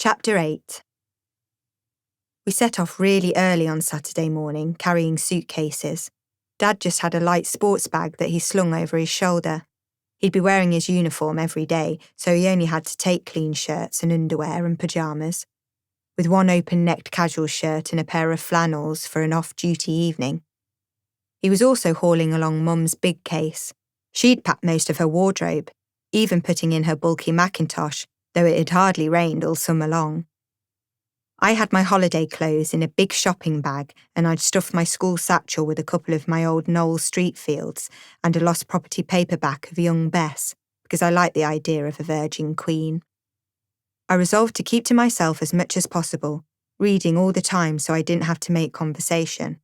Chapter 8. We set off really early on Saturday morning, carrying suitcases. Dad just had a light sports bag that he slung over his shoulder. He'd be wearing his uniform every day, so he only had to take clean shirts and underwear and pyjamas, with one open-necked casual shirt and a pair of flannels for an off-duty evening. He was also hauling along Mum's big case. She'd packed most of her wardrobe, even putting in her bulky Macintosh, though it had hardly rained all summer long. I had my holiday clothes in a big shopping bag, and I'd stuffed my school satchel with a couple of my old Knoll Street fields and a lost property paperback of Young Bess, because I liked the idea of a virgin queen. I resolved to keep to myself as much as possible, reading all the time so I didn't have to make conversation.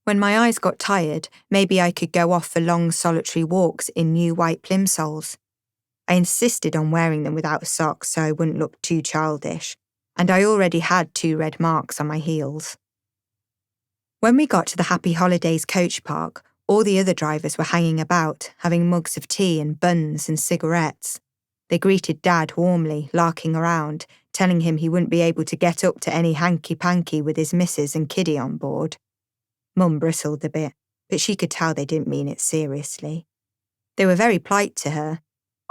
When my eyes got tired, maybe I could go off for long solitary walks in new white plimsolls. I insisted on wearing them without socks so I wouldn't look too childish, and I already had 2 red marks on my heels. When we got to the Happy Holidays coach park, all the other drivers were hanging about, having mugs of tea and buns and cigarettes. They greeted Dad warmly, larking around, telling him he wouldn't be able to get up to any hanky-panky with his missus and kiddie on board. Mum bristled a bit, but she could tell they didn't mean it seriously. They were very polite to her,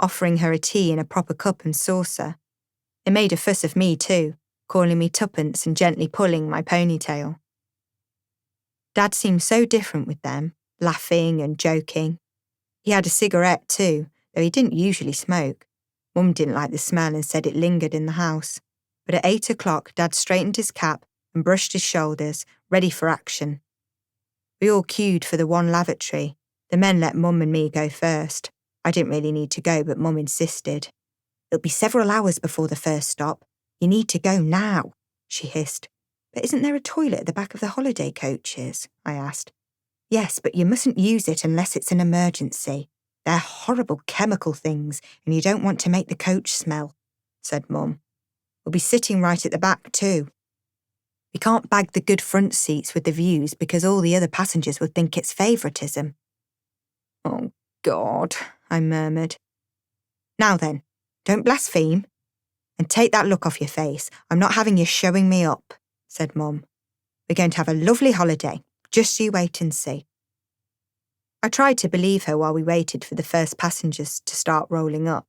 offering her a tea in a proper cup and saucer. They made a fuss of me too, calling me tuppence and gently pulling my ponytail. Dad seemed so different with them, laughing and joking. He had a cigarette too, though he didn't usually smoke. Mum didn't like the smell and said it lingered in the house. But at 8 o'clock, Dad straightened his cap and brushed his shoulders, ready for action. We all queued for the one lavatory. The men let Mum and me go first. I didn't really need to go, but Mum insisted. "It'll be several hours before the first stop. You need to go now," she hissed. "But isn't there a toilet at the back of the holiday coaches?" I asked. "Yes, but you mustn't use it unless it's an emergency. They're horrible chemical things, and you don't want to make the coach smell," said Mum. "We'll be sitting right at the back too. We can't bag the good front seats with the views because all the other passengers will think it's favouritism." "Oh, God," I murmured. "Now then, don't blaspheme. And take that look off your face. I'm not having you showing me up," said Mum. "We're going to have a lovely holiday. Just you wait and see." I tried to believe her while we waited for the first passengers to start rolling up.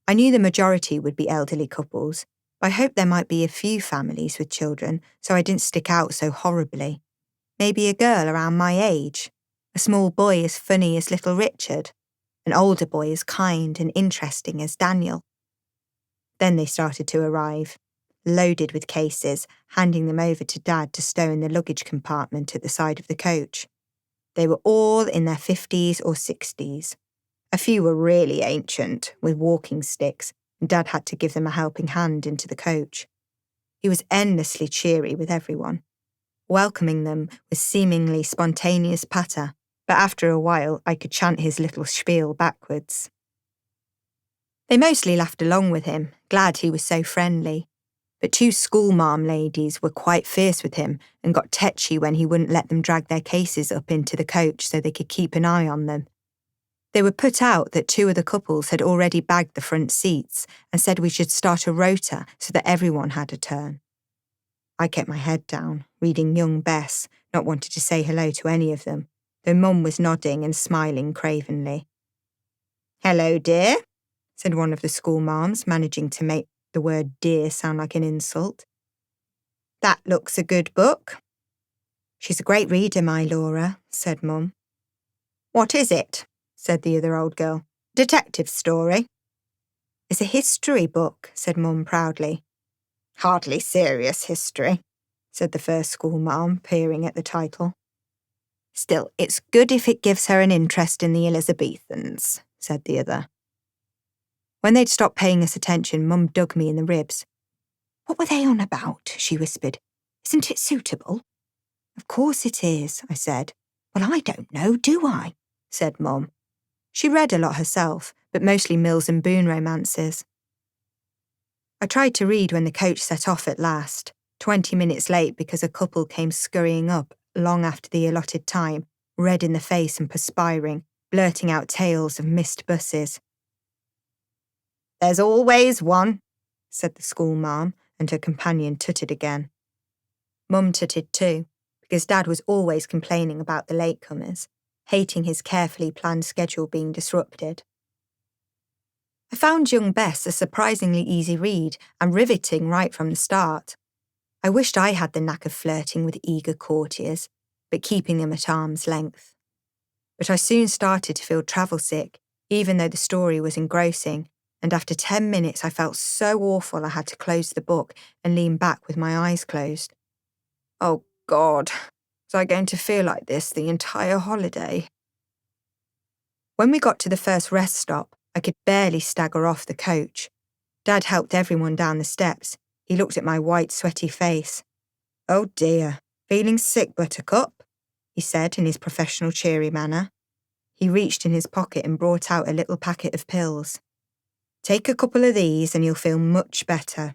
I knew the majority would be elderly couples, but I hoped there might be a few families with children so I didn't stick out so horribly. Maybe a girl around my age, a small boy as funny as little Richard, an older boy as kind and interesting as Daniel. Then they started to arrive, loaded with cases, handing them over to Dad to stow in the luggage compartment at the side of the coach. They were all in their 50s or 60s. A few were really ancient, with walking sticks, and Dad had to give them a helping hand into the coach. He was endlessly cheery with everyone, welcoming them with seemingly spontaneous patter, but after a while I could chant his little spiel backwards. They mostly laughed along with him, glad he was so friendly. But 2 schoolmarm ladies were quite fierce with him and got tetchy when he wouldn't let them drag their cases up into the coach so they could keep an eye on them. They were put out that 2 of the couples had already bagged the front seats and said we should start a rota so that everyone had a turn. I kept my head down, reading Young Bess, not wanting to say hello to any of them, though Mum was nodding and smiling cravenly. "Hello, dear," said one of the schoolmarms, managing to make the word dear sound like an insult. "That looks a good book." "She's a great reader, my Laura," said Mum. "What is it?" said the other old girl. "Detective story?" "It's a history book," said Mum proudly. "Hardly serious history," said the first schoolmarm, peering at the title. "Still, it's good if it gives her an interest in the Elizabethans," said the other. When they'd stopped paying us attention, Mum dug me in the ribs. "What were they on about?" she whispered. "Isn't it suitable?" "Of course it is," I said. "Well, I don't know, do I?" said Mum. She read a lot herself, but mostly Mills and Boon romances. I tried to read when the coach set off at last, 20 minutes late because a couple came scurrying up long after the allotted time, red in the face and perspiring, blurting out tales of missed buses. "There's always one," said the schoolmarm, and her companion tutted again. Mum tutted too, because Dad was always complaining about the latecomers, hating his carefully planned schedule being disrupted. I found young Bess a surprisingly easy read and riveting right from the start. I wished I had the knack of flirting with eager courtiers, but keeping them at arm's length. But I soon started to feel travel sick, even though the story was engrossing, and after 10 minutes I felt so awful I had to close the book and lean back with my eyes closed. Oh God, was I going to feel like this the entire holiday? When we got to the first rest stop, I could barely stagger off the coach. Dad helped everyone down the steps. He looked at my white, sweaty face. "Oh dear, feeling sick, Buttercup?" he said in his professional, cheery manner. He reached in his pocket and brought out a little packet of pills. "Take a couple of these and you'll feel much better."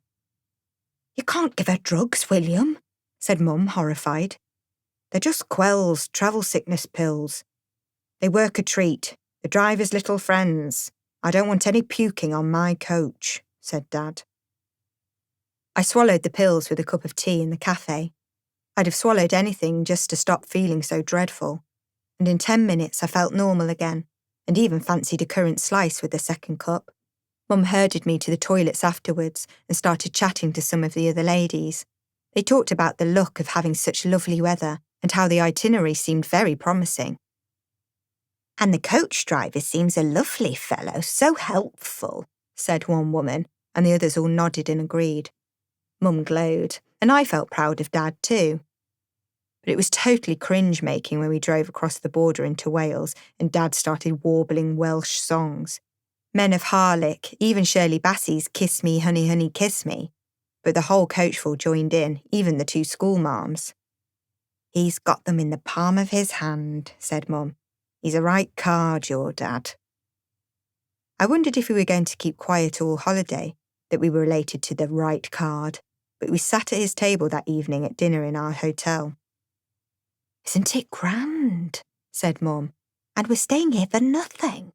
"You can't give her drugs, William," said Mum, horrified. "They're just Quells, travel sickness pills. They work a treat, the driver's little friends. I don't want any puking on my coach," said Dad. I swallowed the pills with a cup of tea in the cafe. I'd have swallowed anything just to stop feeling so dreadful, and in 10 minutes I felt normal again, and even fancied a currant slice with the second cup. Mum herded me to the toilets afterwards and started chatting to some of the other ladies. They talked about the luck of having such lovely weather and how the itinerary seemed very promising. "And the coach driver seems a lovely fellow, so helpful," said one woman, and the others all nodded and agreed. Mum glowed, and I felt proud of Dad too. But it was totally cringe-making when we drove across the border into Wales and Dad started warbling Welsh songs. Men of Harlech, even Shirley Bassey's "Kiss Me, Honey, Honey, Kiss Me." But the whole coachful joined in, even the 2 schoolmarms. "He's got them in the palm of his hand," said Mum. "He's a right card, your Dad." I wondered if we were going to keep quiet all holiday, that we were related to the right card, but we sat at his table that evening at dinner in our hotel. "Isn't it grand?" said Mum. "And we're staying here for nothing."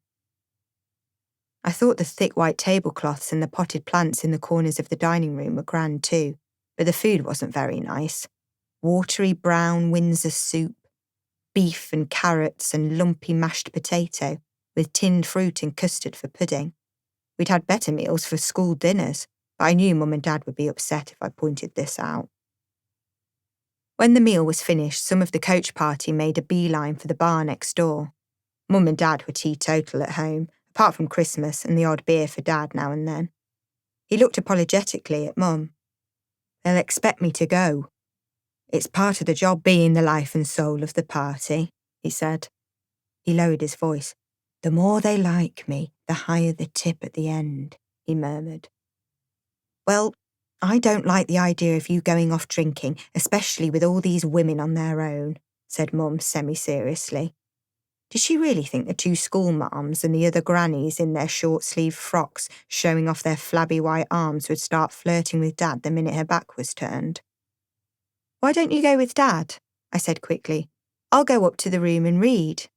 I thought the thick white tablecloths and the potted plants in the corners of the dining room were grand too, but the food wasn't very nice. Watery brown Windsor soup, beef and carrots and lumpy mashed potato, with tinned fruit and custard for pudding. We'd had better meals for school dinners, but I knew Mum and Dad would be upset if I pointed this out. When the meal was finished, some of the coach party made a beeline for the bar next door. Mum and Dad were teetotal at home, apart from Christmas and the odd beer for Dad now and then. He looked apologetically at Mum. "They'll expect me to go. It's part of the job being the life and soul of the party," he said. He lowered his voice. "The more they like me, the higher the tip at the end," he murmured. "Well, I don't like the idea of you going off drinking, especially with all these women on their own," said Mum semi-seriously. Did she really think the 2 schoolmarms and the other grannies in their short-sleeved frocks showing off their flabby white arms would start flirting with Dad the minute her back was turned? "Why don't you go with Dad?" I said quickly. "I'll go up to the room and read."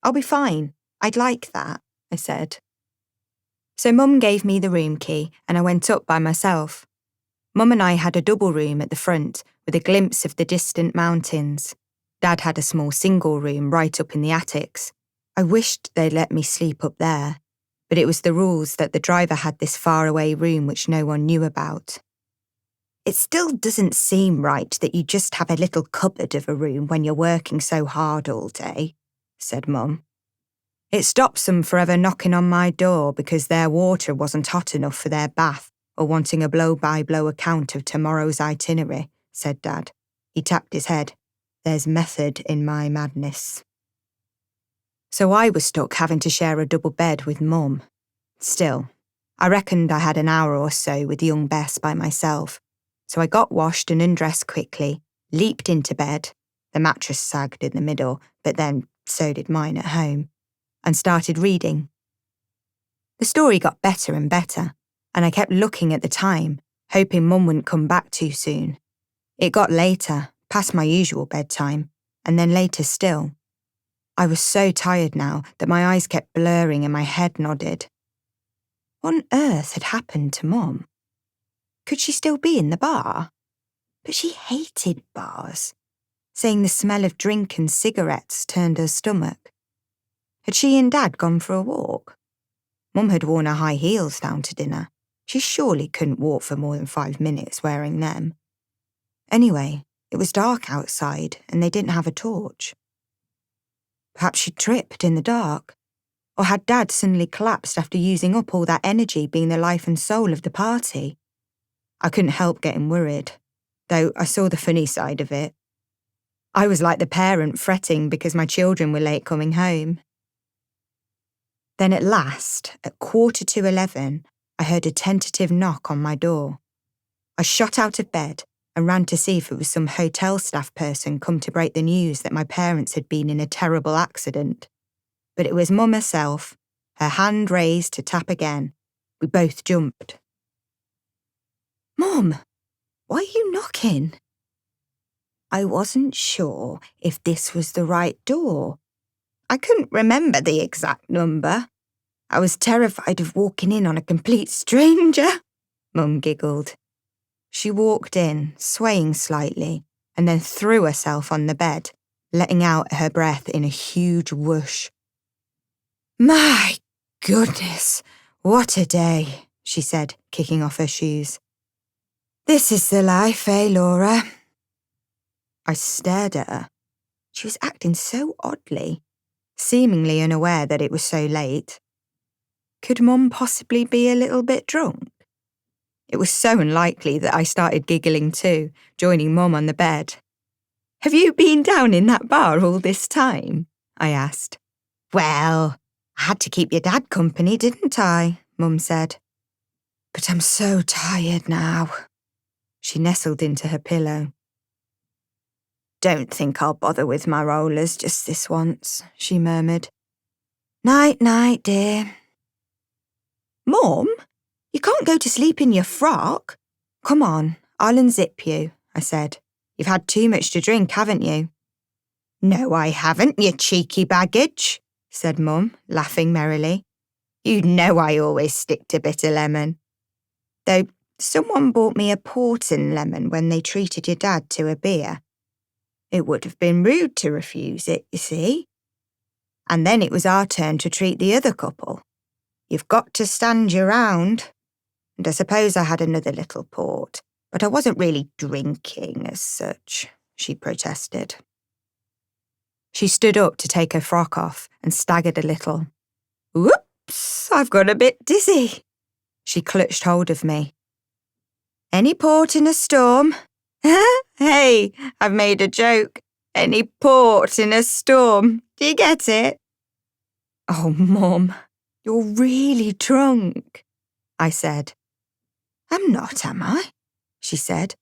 "I'll be fine. I'd like that," I said. So Mum gave me the room key and I went up by myself. Mum and I had a double room at the front with a glimpse of the distant mountains. Dad had a small single room right up in the attics. I wished they'd let me sleep up there, but it was the rules that the driver had this faraway room which no one knew about. "It still doesn't seem right that you just have a little cupboard of a room when you're working so hard all day," said Mum. "It stops them forever knocking on my door because their water wasn't hot enough for their bath or wanting a blow-by-blow account of tomorrow's itinerary," said Dad. He tapped his head. "There's method in my madness." So I was stuck having to share a double bed with Mum. Still, I reckoned I had an hour or so with young Bess by myself, so I got washed and undressed quickly, leaped into bed, the mattress sagged in the middle, but then so did mine at home, and started reading. The story got better and better, and I kept looking at the time, hoping Mum wouldn't come back too soon. It got later, past my usual bedtime, and then later still. I was so tired now that my eyes kept blurring and my head nodded. What on earth had happened to Mum? Could she still be in the bar? But she hated bars, saying the smell of drink and cigarettes turned her stomach. Had she and Dad gone for a walk? Mum had worn her high heels down to dinner. She surely couldn't walk for more than 5 minutes wearing them. Anyway, it was dark outside and they didn't have a torch. Perhaps she tripped in the dark. Or had Dad suddenly collapsed after using up all that energy being the life and soul of the party? I couldn't help getting worried, though I saw the funny side of it. I was like the parent fretting because my children were late coming home. Then at last, at 11:15, I heard a tentative knock on my door. I shot out of bed and ran to see if it was some hotel staff person come to break the news that my parents had been in a terrible accident. But it was Mum herself, her hand raised to tap again. We both jumped. "Mum, why are you knocking?" I wasn't sure if this was the right door. I couldn't remember the exact number. I was terrified of walking in on a complete stranger. Mum giggled. She walked in, swaying slightly, and then threw herself on the bed, letting out her breath in a huge whoosh. "My goodness, what a day," she said, kicking off her shoes. "This is the life, eh, Laura?" I stared at her. She was acting so oddly, seemingly unaware that it was so late. Could Mum possibly be a little bit drunk? It was so unlikely that I started giggling too, joining Mum on the bed. "Have you been down in that bar all this time?" I asked. "Well, I had to keep your Dad company, didn't I?" Mum said. "But I'm so tired now." She nestled into her pillow. "Don't think I'll bother with my rollers just this once," she murmured. "Night-night, dear." "Mum, you can't go to sleep in your frock." "Come on, I'll unzip you," I said. "You've had too much to drink, haven't you?" "No, I haven't, you cheeky baggage," said Mum, laughing merrily. "You know I always stick to bitter lemon. Though someone bought me a port and lemon when they treated your Dad to a beer. It would have been rude to refuse it, you see. And then it was our turn to treat the other couple. You've got to stand your ground. And I suppose I had another little port, but I wasn't really drinking as such," she protested. She stood up to take her frock off and staggered a little. "Whoops, I've got a bit dizzy." She clutched hold of me. "Any port in a storm?" "Hey, I've made a joke. Any port in a storm. Do you get it?" "Oh, Mum, you're really drunk," I said. "I'm not, am I?" she said.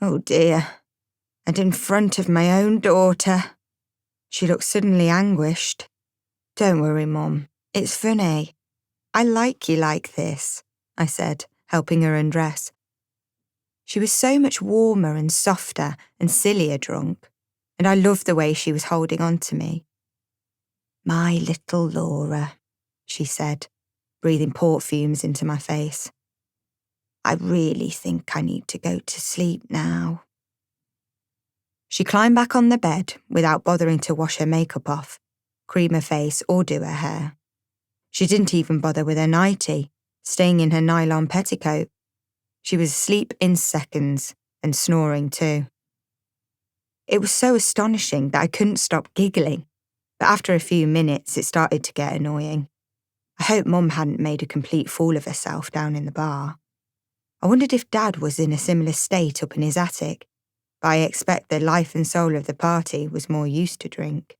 "Oh dear. And in front of my own daughter." She looked suddenly anguished. "Don't worry, Mum. It's funny. I like you like this," I said, helping her undress. She was so much warmer and softer and sillier drunk, and I loved the way she was holding on to me. "My little Laura," she said, breathing port fumes into my face. "I really think I need to go to sleep now." She climbed back on the bed without bothering to wash her makeup off, cream her face or do her hair. She didn't even bother with her nightie, staying in her nylon petticoat. She was asleep in seconds and snoring too. It was so astonishing that I couldn't stop giggling, but after a few minutes it started to get annoying. I hoped Mum hadn't made a complete fool of herself down in the bar. I wondered if Dad was in a similar state up in his attic, but I expect the life and soul of the party was more used to drink.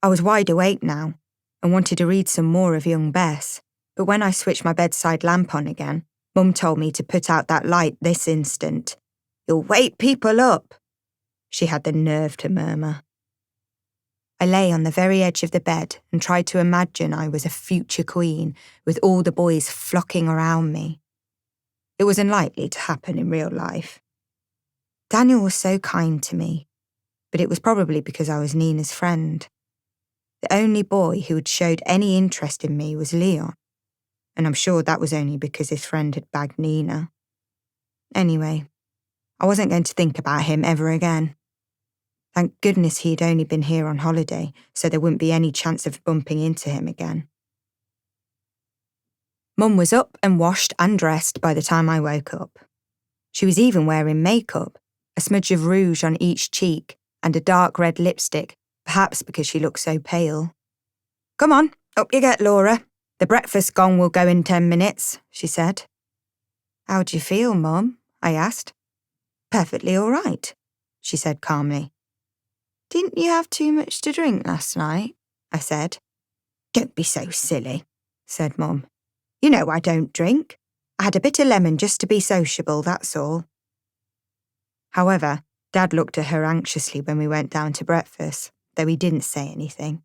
I was wide awake now and wanted to read some more of Young Bess, but when I switched my bedside lamp on again, Mum told me to put out that light this instant. "You'll wake people up," she had the nerve to murmur. I lay on the very edge of the bed and tried to imagine I was a future queen with all the boys flocking around me. It was unlikely to happen in real life. Daniel was so kind to me, but it was probably because I was Nina's friend. The only boy who had showed any interest in me was Leon, and I'm sure that was only because his friend had bagged Nina. Anyway, I wasn't going to think about him ever again. Thank goodness he'd only been here on holiday, so there wouldn't be any chance of bumping into him again. Mum was up and washed and dressed by the time I woke up. She was even wearing makeup, a smudge of rouge on each cheek and a dark red lipstick, perhaps because she looked so pale. "Come on, up you get, Laura. The breakfast gong will go in 10 minutes, she said. "How do you feel, Mum?" I asked. "Perfectly all right," she said calmly. "Didn't you have too much to drink last night?" I said. "Don't be so silly," said Mum. "You know I don't drink. I had a bit of lemon just to be sociable, that's all." However, Dad looked at her anxiously when we went down to breakfast, though he didn't say anything.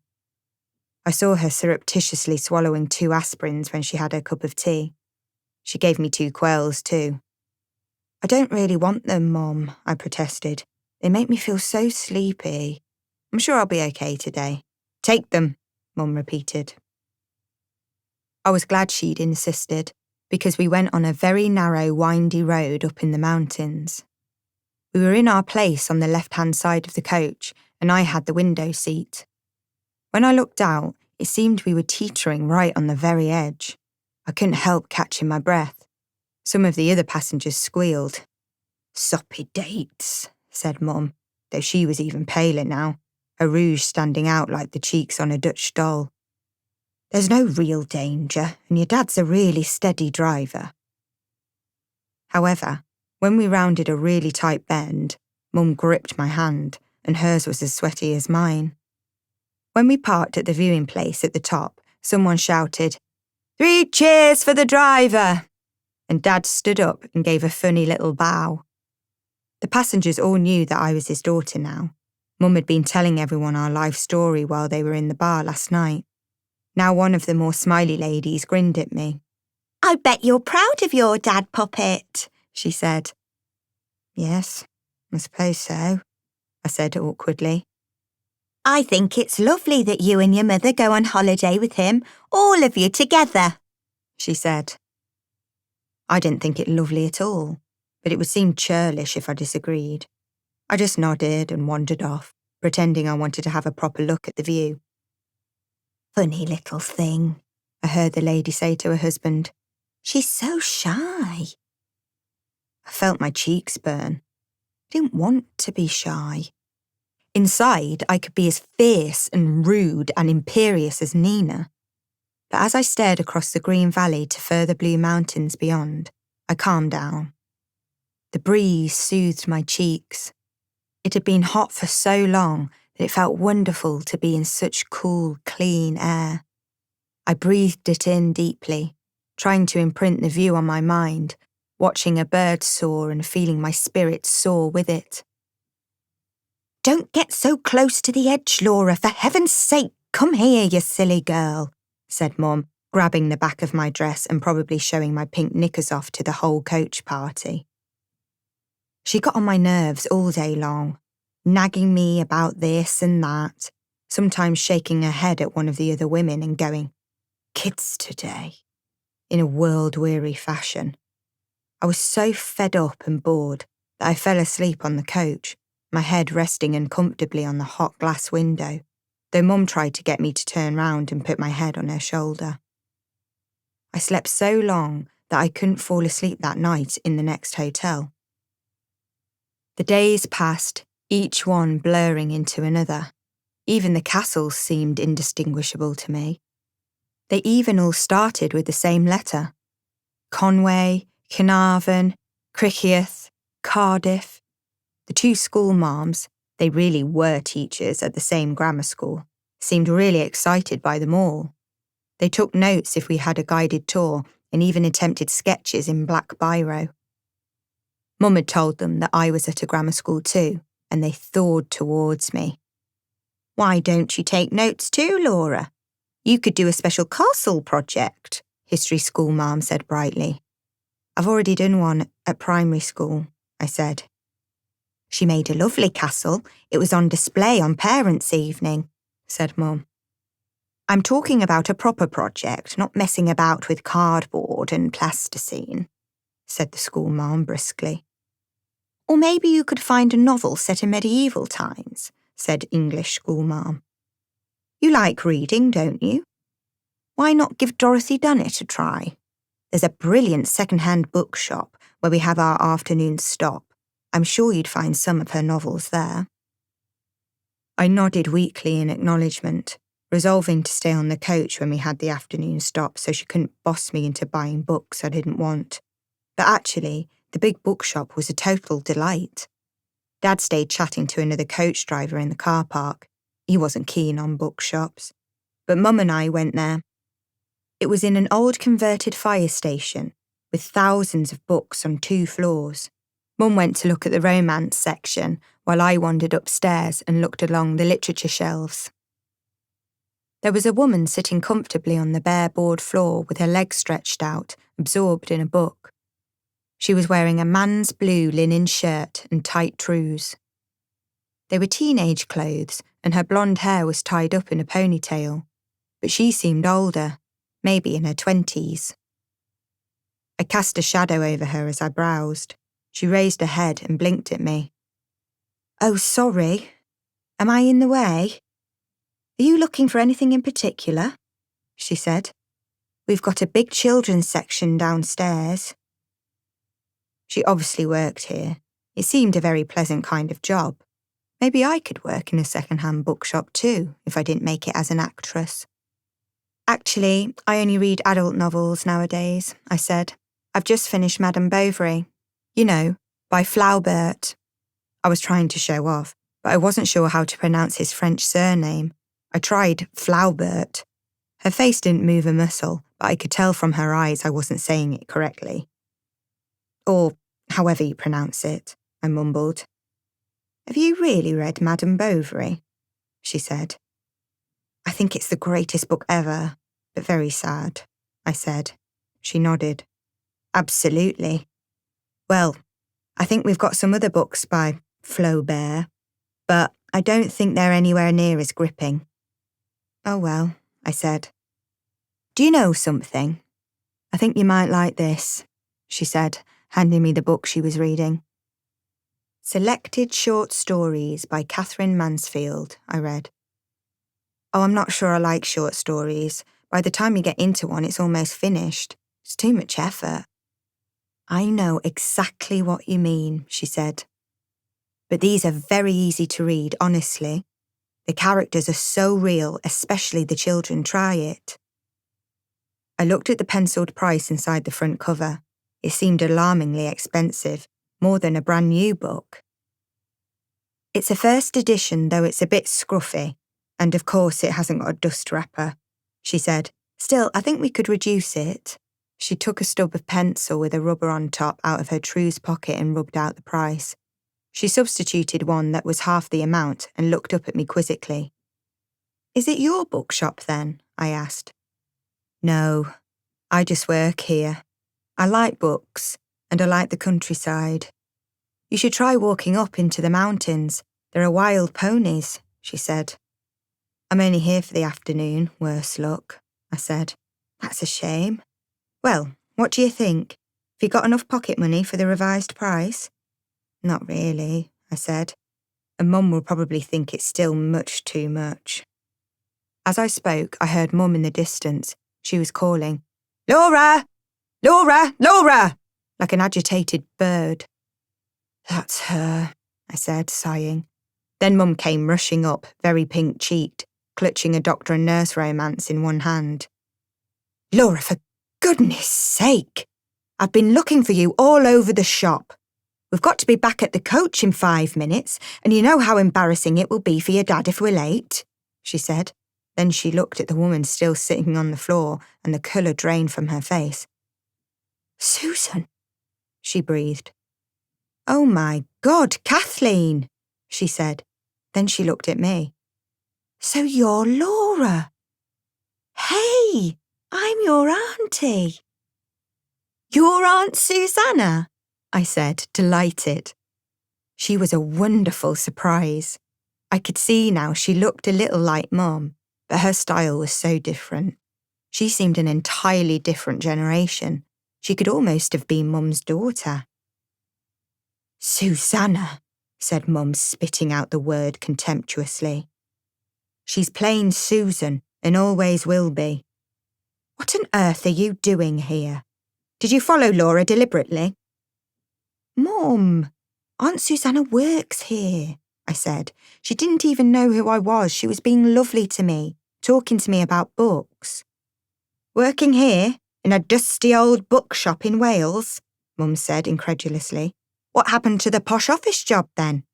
I saw her surreptitiously swallowing 2 aspirins when she had her cup of tea. She gave me 2 quails too. "I don't really want them, Mum," I protested. "They make me feel so sleepy. I'm sure I'll be okay today." "Take them," Mum repeated. I was glad she'd insisted, because we went on a very narrow, windy road up in the mountains. We were in our place on the left-hand side of the coach, and I had the window seat. When I looked out, it seemed we were teetering right on the very edge. I couldn't help catching my breath. Some of the other passengers squealed. "Soppy dates," said Mum, though she was even paler now, her rouge standing out like the cheeks on a Dutch doll. "There's no real danger, and your dad's a really steady driver." However, when we rounded a really tight bend, Mum gripped my hand, and hers was as sweaty as mine. When we parked at the viewing place at the top, someone shouted, "3 cheers for the driver!" and Dad stood up and gave a funny little bow. The passengers all knew that I was his daughter now. Mum had been telling everyone our life story while they were in the bar last night. Now one of the more smiley ladies grinned at me. "I bet you're proud of your dad, Poppet," she said. "Yes, I suppose so," I said awkwardly. "I think it's lovely that you and your mother go on holiday with him, all of you together," she said. I didn't think it lovely at all, but it would seem churlish if I disagreed. I just nodded and wandered off, pretending I wanted to have a proper look at the view. "Funny little thing," I heard the lady say to her husband. "She's so shy." I felt my cheeks burn. I didn't want to be shy. Inside, I could be as fierce and rude and imperious as Nina. But as I stared across the green valley to further blue mountains beyond, I calmed down. The breeze soothed my cheeks. It had been hot for so long that it felt wonderful to be in such cool, clean air. I breathed it in deeply, trying to imprint the view on my mind, watching a bird soar and feeling my spirit soar with it. "Don't get so close to the edge, Laura, for heaven's sake, come here, you silly girl," said Mum, grabbing the back of my dress and probably showing my pink knickers off to the whole coach party. She got on my nerves all day long, nagging me about this and that, sometimes shaking her head at one of the other women and going, "Kids today," in a world-weary fashion. I was so fed up and bored that I fell asleep on the coach, my head resting uncomfortably on the hot glass window, though Mum tried to get me to turn round and put my head on her shoulder. I slept so long that I couldn't fall asleep that night in the next hotel. The days passed, each one blurring into another. Even the castles seemed indistinguishable to me. They even all started with the same letter. Conway, Carnarvon, Criccieth, Cardiff. The 2 school marms, they really were teachers at the same grammar school, seemed really excited by them all. They took notes if we had a guided tour and even attempted sketches in black biro. Mum had told them that I was at a grammar school too, and they thawed towards me. "Why don't you take notes too, Laura? You could do a special castle project," history school mum said brightly. "I've already done one at primary school," I said. "She made a lovely castle. It was on display on parents' evening," said Mum. "I'm talking about a proper project, not messing about with cardboard and plasticine," said the school mum briskly. Or maybe you could find a novel set in medieval times, said English schoolmarm. You like reading, don't you? Why not give Dorothy Dunnett a try? There's a brilliant second-hand bookshop where we have our afternoon stop. I'm sure you'd find some of her novels there. I nodded weakly in acknowledgement, resolving to stay on the coach when we had the afternoon stop so she couldn't boss me into buying books I didn't want. But actually, the big bookshop was a total delight. Dad stayed chatting to another coach driver in the car park. He wasn't keen on bookshops. But Mum and I went there. It was in an old converted fire station with thousands of books on 2 floors. Mum went to look at the romance section while I wandered upstairs and looked along the literature shelves. There was a woman sitting comfortably on the bare board floor with her legs stretched out, absorbed in a book. She was wearing a man's blue linen shirt and tight trews. They were teenage clothes, and her blonde hair was tied up in a ponytail, but she seemed older, maybe in her 20s. I cast a shadow over her as I browsed. She raised her head and blinked at me. Oh, sorry. Am I in the way? Are you looking for anything in particular? She said. We've got a big children's section downstairs. She obviously worked here. It seemed a very pleasant kind of job. Maybe I could work in a second-hand bookshop too, if I didn't make it as an actress. Actually, I only read adult novels nowadays, I said. I've just finished Madame Bovary. You know, by Flaubert. I was trying to show off, but I wasn't sure how to pronounce his French surname. I tried Flaubert. Her face didn't move a muscle, but I could tell from her eyes I wasn't saying it correctly. Or however you pronounce it, I mumbled. Have you really read Madame Bovary? She said. I think it's the greatest book ever, but very sad, I said. She nodded. Absolutely. Well, I think we've got some other books by Flaubert, but I don't think they're anywhere near as gripping. Oh well, I said. Do you know something? I think you might like this, she said, handing me the book she was reading. Selected Short Stories by Catherine Mansfield, I read. Oh, I'm not sure I like short stories. By the time you get into one, it's almost finished. It's too much effort. I know exactly what you mean, she said. But these are very easy to read, honestly. The characters are so real, especially the children. Try it. I looked at the penciled price inside the front cover. It seemed alarmingly expensive, more than a brand new book. It's a first edition, though it's a bit scruffy, and of course it hasn't got a dust wrapper, she said. Still, I think we could reduce it. She took a stub of pencil with a rubber on top out of her trews pocket and rubbed out the price. She substituted one that was half the amount and looked up at me quizzically. Is it your bookshop then? I asked. No, I just work here. I like books, and I like the countryside. You should try walking up into the mountains. There are wild ponies, she said. I'm only here for the afternoon, worse luck, I said. That's a shame. Well, what do you think? Have you got enough pocket money for the revised price? Not really, I said. And Mum will probably think it's still much too much. As I spoke, I heard Mum in the distance. She was calling, Laura! Laura! Laura! Like an agitated bird. That's her, I said, sighing. Then Mum came rushing up, very pink-cheeked, clutching a doctor and nurse romance in one hand. Laura, for goodness sake! I've been looking for you all over the shop. We've got to be back at the coach in 5 minutes, and you know how embarrassing it will be for your dad if we're late, she said. Then she looked at the woman still sitting on the floor, and the colour drained from her face. Susan, she breathed. Oh my God, Kathleen, she said. Then she looked at me. So you're Laura. Hey, I'm your auntie. Your Aunt Susanna, I said, delighted. She was a wonderful surprise. I could see now she looked a little like Mum, but her style was so different. She seemed an entirely different generation. She could almost have been Mum's daughter. Susanna, said Mum, spitting out the word contemptuously. She's plain Susan, and always will be. What on earth are you doing here? Did you follow Laura deliberately? Mum, Aunt Susanna works here, I said. She didn't even know who I was. She was being lovely to me, talking to me about books. Working here, in a dusty old bookshop in Wales? Mum said incredulously. What happened to the posh office job then?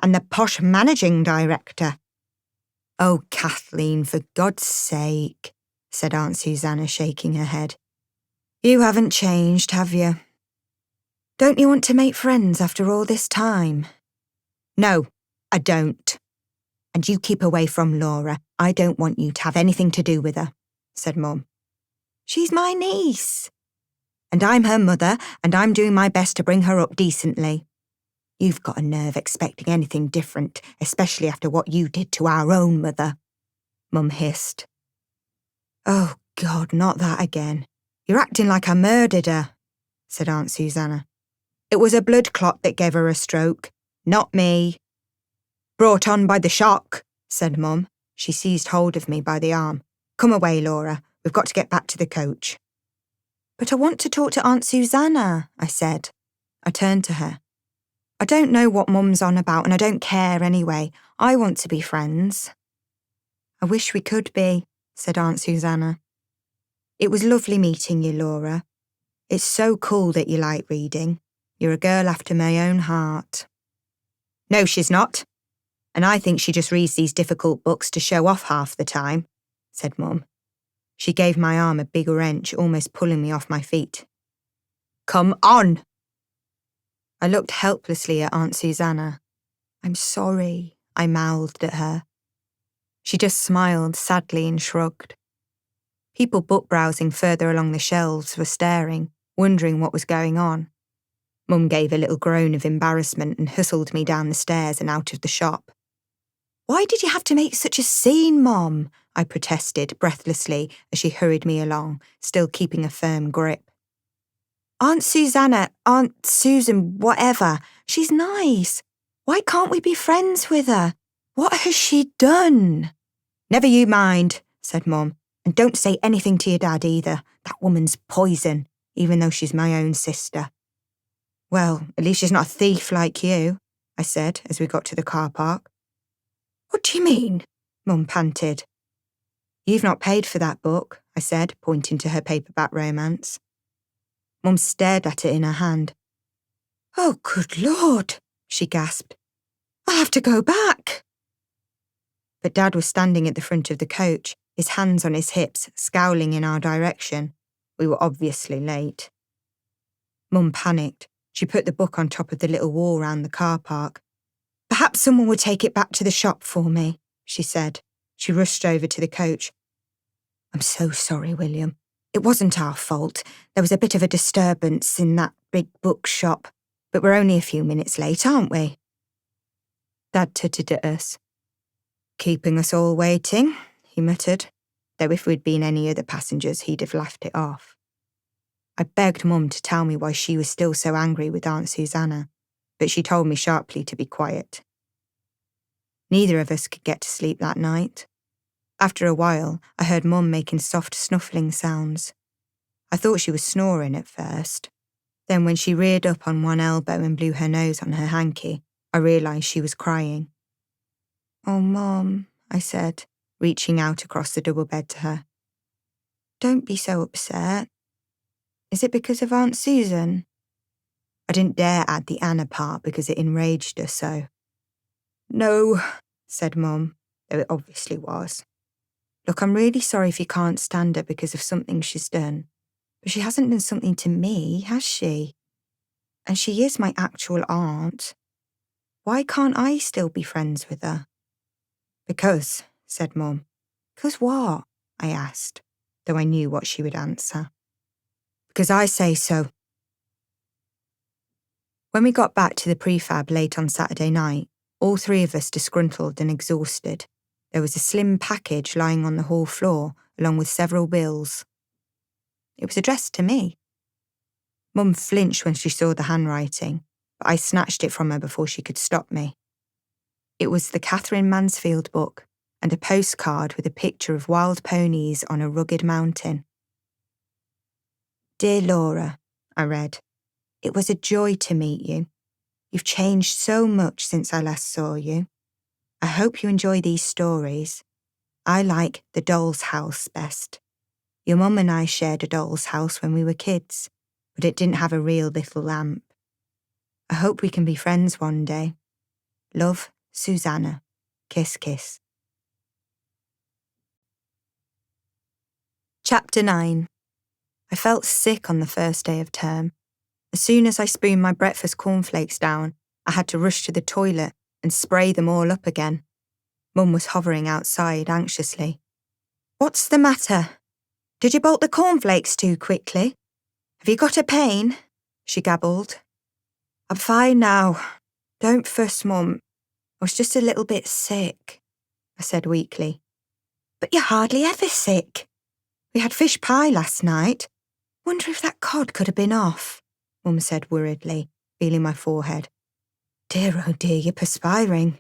And the posh managing director? Oh, Kathleen, for God's sake, said Aunt Susanna, shaking her head. You haven't changed, have you? Don't you want to make friends after all this time? No, I don't. And you keep away from Laura. I don't want you to have anything to do with her, said Mum. She's my niece. And I'm her mother, and I'm doing my best to bring her up decently. You've got a nerve expecting anything different, especially after what you did to our own mother, Mum hissed. Oh, God, not that again. You're acting like I murdered her, said Aunt Susanna. It was a blood clot that gave her a stroke, not me. Brought on by the shock, said Mum. She seized hold of me by the arm. Come away, Laura. We've got to get back to the coach. But I want to talk to Aunt Susanna, I said. I turned to her. I don't know what Mum's on about, and I don't care anyway. I want to be friends. I wish we could be, said Aunt Susanna. It was lovely meeting you, Laura. It's so cool that you like reading. You're a girl after my own heart. No, she's not. And I think she just reads these difficult books to show off half the time, said Mum. She gave my arm a big wrench, almost pulling me off my feet. Come on! I looked helplessly at Aunt Susanna. I'm sorry, I mouthed at her. She just smiled sadly and shrugged. People book browsing further along the shelves were staring, wondering what was going on. Mum gave a little groan of embarrassment and hustled me down the stairs and out of the shop. Why did you have to make such a scene, Mum? I protested breathlessly as she hurried me along, still keeping a firm grip. Aunt Susanna, Aunt Susan, whatever, she's nice. Why can't we be friends with her? What has she done? Never you mind, said Mum, and don't say anything to your dad either. That woman's poison, even though she's my own sister. Well, at least she's not a thief like you, I said as we got to the car park. What do you mean? Mum panted. You've not paid for that book, I said, pointing to her paperback romance. Mum stared at it in her hand. Oh, good Lord, she gasped. I'll have to go back. But Dad was standing at the front of the coach, his hands on his hips, scowling in our direction. We were obviously late. Mum panicked. She put the book on top of the little wall round the car park. Perhaps someone would take it back to the shop for me, she said. She rushed over to the coach. I'm so sorry, William. It wasn't our fault. There was a bit of a disturbance in that big bookshop, but we're only a few minutes late, aren't we? Dad tutted at us. Keeping us all waiting, he muttered, though if we'd been any other passengers, he'd have laughed it off. I begged Mum to tell me why she was still so angry with Aunt Susanna, but she told me sharply to be quiet. Neither of us could get to sleep that night. After a while, I heard Mum making soft snuffling sounds. I thought she was snoring at first. Then when she reared up on one elbow and blew her nose on her hanky, I realised she was crying. Oh, Mum, I said, reaching out across the double bed to her. Don't be so upset. Is it because of Aunt Susan? I didn't dare add the Anna part because it enraged her so. No, said Mum, though it obviously was. Look, I'm really sorry if you can't stand her because of something she's done. But she hasn't done something to me, has she? And she is my actual aunt. Why can't I still be friends with her? Because, said Mum. Because what? I asked, though I knew what she would answer. Because I say so. When we got back to the prefab late on Saturday night, all three of us disgruntled and exhausted, there was a slim package lying on the hall floor, along with several bills. It was addressed to me. Mum flinched when she saw the handwriting, but I snatched it from her before she could stop me. It was the Catherine Mansfield book and a postcard with a picture of wild ponies on a rugged mountain. Dear Laura, I read, it was a joy to meet you. You've changed so much since I last saw you. I hope you enjoy these stories. I like The Doll's House best. Your mum and I shared a doll's house when we were kids, but it didn't have a real little lamp. I hope we can be friends one day. Love, Susanna. Kiss, kiss. Chapter 9. I felt sick on the first day of term. As soon as I spooned my breakfast cornflakes down, I had to rush to the toilet and spray them all up again. Mum was hovering outside anxiously. What's the matter? Did you bolt the cornflakes too quickly? Have you got a pain? She gabbled. I'm fine now. Don't fuss, Mum. I was just a little bit sick, I said weakly. But you're hardly ever sick. We had fish pie last night. Wonder if that cod could have been off, Mum said worriedly, feeling my forehead. Dear, oh dear, you're perspiring.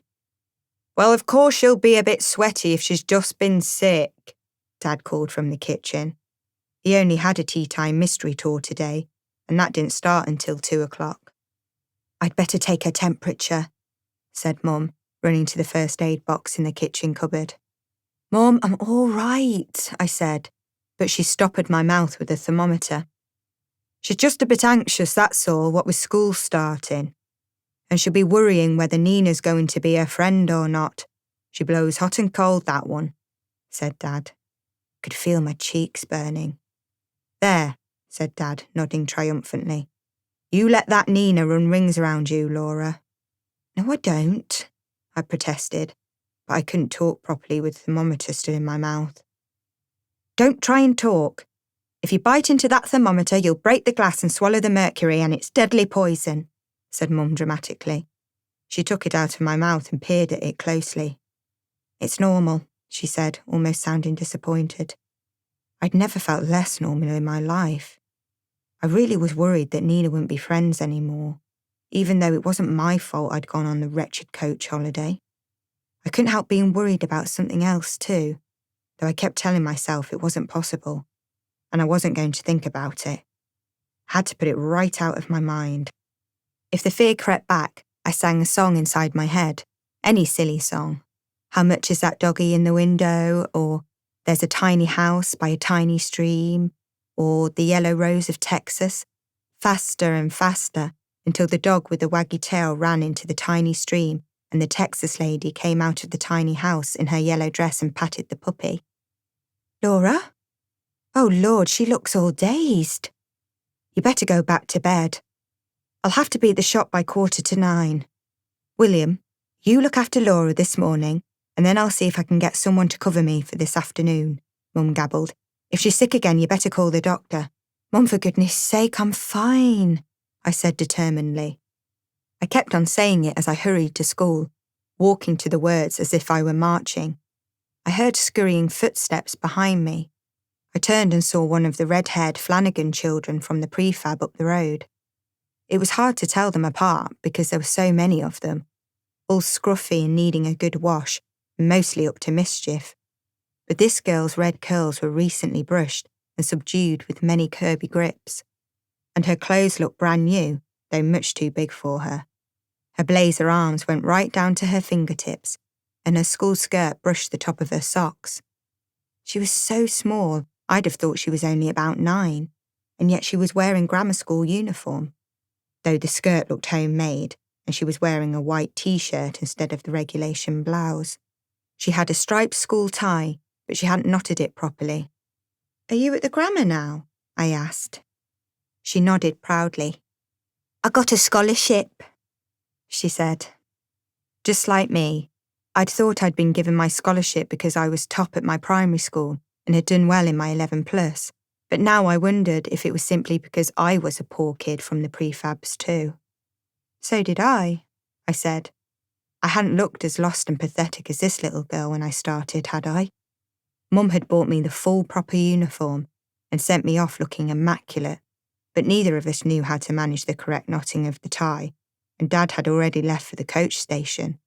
Well, of course she'll be a bit sweaty if she's just been sick, Dad called from the kitchen. He only had a tea time mystery tour today, and that didn't start until 2:00. I'd better take her temperature, said Mum, running to the first aid box in the kitchen cupboard. Mum, I'm all right, I said, but she stoppered my mouth with a thermometer. She's just a bit anxious, that's all, what with school starting. And she'll be worrying whether Nina's going to be her friend or not. She blows hot and cold, that one, said Dad. Could feel my cheeks burning. There, said Dad, nodding triumphantly. You let that Nina run rings around you, Laura. No, I don't, I protested, but I couldn't talk properly with the thermometer still in my mouth. Don't try and talk. If you bite into that thermometer, you'll break the glass and swallow the mercury, and it's deadly poison, said Mum dramatically. She took it out of my mouth and peered at it closely. It's normal, she said, almost sounding disappointed. I'd never felt less normal in my life. I really was worried that Nina wouldn't be friends anymore, even though it wasn't my fault I'd gone on the wretched coach holiday. I couldn't help being worried about something else too, though I kept telling myself it wasn't possible, and I wasn't going to think about it. I had to put it right out of my mind. If the fear crept back, I sang a song inside my head, any silly song. How much is that doggy in the window? Or There's a tiny house by a tiny stream? Or The Yellow Rose of Texas? Faster and faster, until the dog with the waggy tail ran into the tiny stream and the Texas lady came out of the tiny house in her yellow dress and patted the puppy. Laura? Oh Lord, she looks all dazed. You better go back to bed. I'll have to be at the shop by 9:15. William, you look after Laura this morning, and then I'll see if I can get someone to cover me for this afternoon, Mum gabbled. If she's sick again, you better call the doctor. Mum, for goodness sake, I'm fine, I said determinedly. I kept on saying it as I hurried to school, walking to the words as if I were marching. I heard scurrying footsteps behind me. I turned and saw one of the red-haired Flanagan children from the prefab up the road. It was hard to tell them apart because there were so many of them, all scruffy and needing a good wash, and mostly up to mischief. But this girl's red curls were recently brushed and subdued with many curby grips, and her clothes looked brand new, though much too big for her. Her blazer arms went right down to her fingertips, and her school skirt brushed the top of her socks. She was so small, I'd have thought she was only about 9, and yet she was wearing grammar school uniform, though the skirt looked homemade, and she was wearing a white t-shirt instead of the regulation blouse. She had a striped school tie, but she hadn't knotted it properly. Are you at the grammar now? I asked. She nodded proudly. I got a scholarship, she said. Just like me, I'd thought I'd been given my scholarship because I was top at my primary school and had done well in my 11+, but now I wondered if it was simply because I was a poor kid from the prefabs too. So did I said. I hadn't looked as lost and pathetic as this little girl when I started, had I? Mum had bought me the full proper uniform and sent me off looking immaculate, but neither of us knew how to manage the correct knotting of the tie, and Dad had already left for the coach station.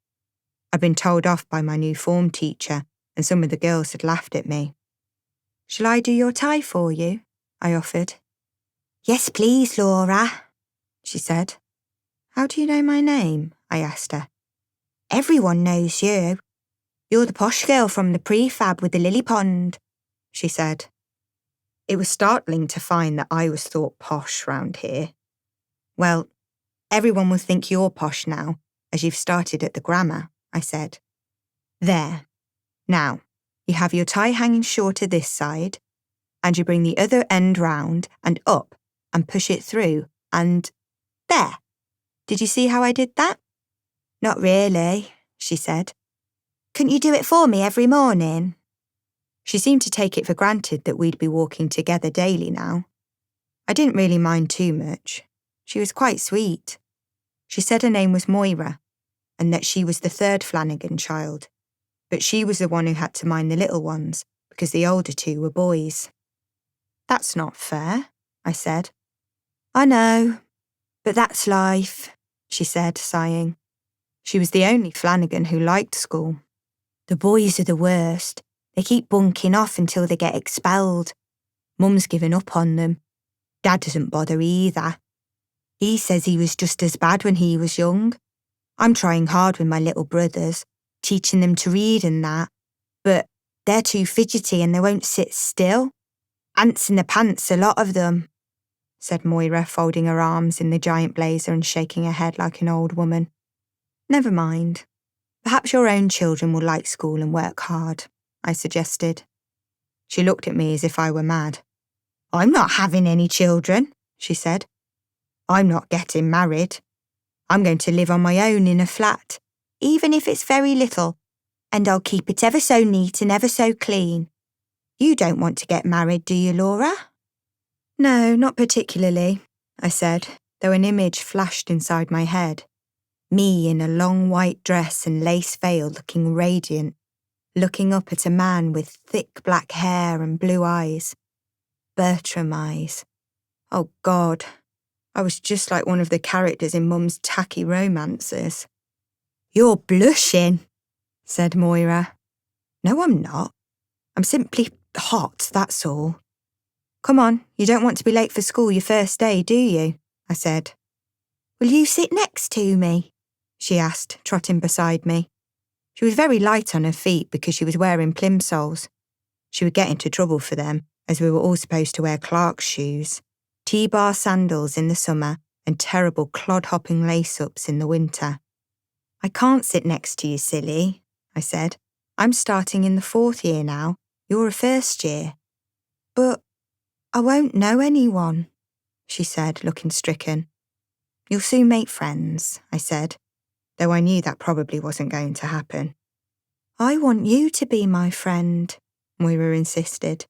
I'd been told off by my new form teacher, and some of the girls had laughed at me. "Shall I do your tie for you?" I offered. "Yes, please, Laura," she said. "How do you know my name?" I asked her. "Everyone knows you. You're the posh girl from the prefab with the lily pond," she said. It was startling to find that I was thought posh round here. "Well, everyone will think you're posh now, as you've started at the grammar," I said. "There. Now, you have your tie hanging shorter this side, and you bring the other end round and up and push it through, and there. Did you see how I did that?" "Not really," she said. "Couldn't you do it for me every morning?" She seemed to take it for granted that we'd be walking together daily now. I didn't really mind too much. She was quite sweet. She said her name was Moira, and that she was the third Flanagan child, but she was the one who had to mind the little ones, because the older two were boys. "That's not fair," I said. "I know, but that's life," she said, sighing. She was the only Flanagan who liked school. "The boys are the worst. They keep bunking off until they get expelled. Mum's given up on them. Dad doesn't bother either. He says he was just as bad when he was young. I'm trying hard with my little brothers, teaching them to read and that, but they're too fidgety and they won't sit still. Ants in the pants, a lot of them," said Moira, folding her arms in the giant blazer and shaking her head like an old woman. "Never mind. Perhaps your own children will like school and work hard," I suggested. She looked at me as if I were mad. "I'm not having any children," she said. "I'm not getting married. I'm going to live on my own in a flat, even if it's very little, and I'll keep it ever so neat and ever so clean. You don't want to get married, do you, Laura?" "No, not particularly," I said, though an image flashed inside my head. Me in a long white dress and lace veil looking radiant, looking up at a man with thick black hair and blue eyes. Bertram eyes. Oh God, I was just like one of the characters in Mum's tacky romances. "You're blushing," said Moira. "No, I'm not. I'm simply hot, that's all." "Come on, you don't want to be late for school your first day, do you?" I said. "Will you sit next to me?" she asked, trotting beside me. She was very light on her feet because she was wearing plimsolls. She would get into trouble for them, as we were all supposed to wear Clark's shoes, T-bar sandals in the summer and terrible clod-hopping lace-ups in the winter. "I can't sit next to you, silly," I said. "I'm starting in the 4th year now. You're a first year." "But I won't know anyone," she said, looking stricken. "You'll soon make friends," I said, though I knew that probably wasn't going to happen. "I want you to be my friend," Moira insisted.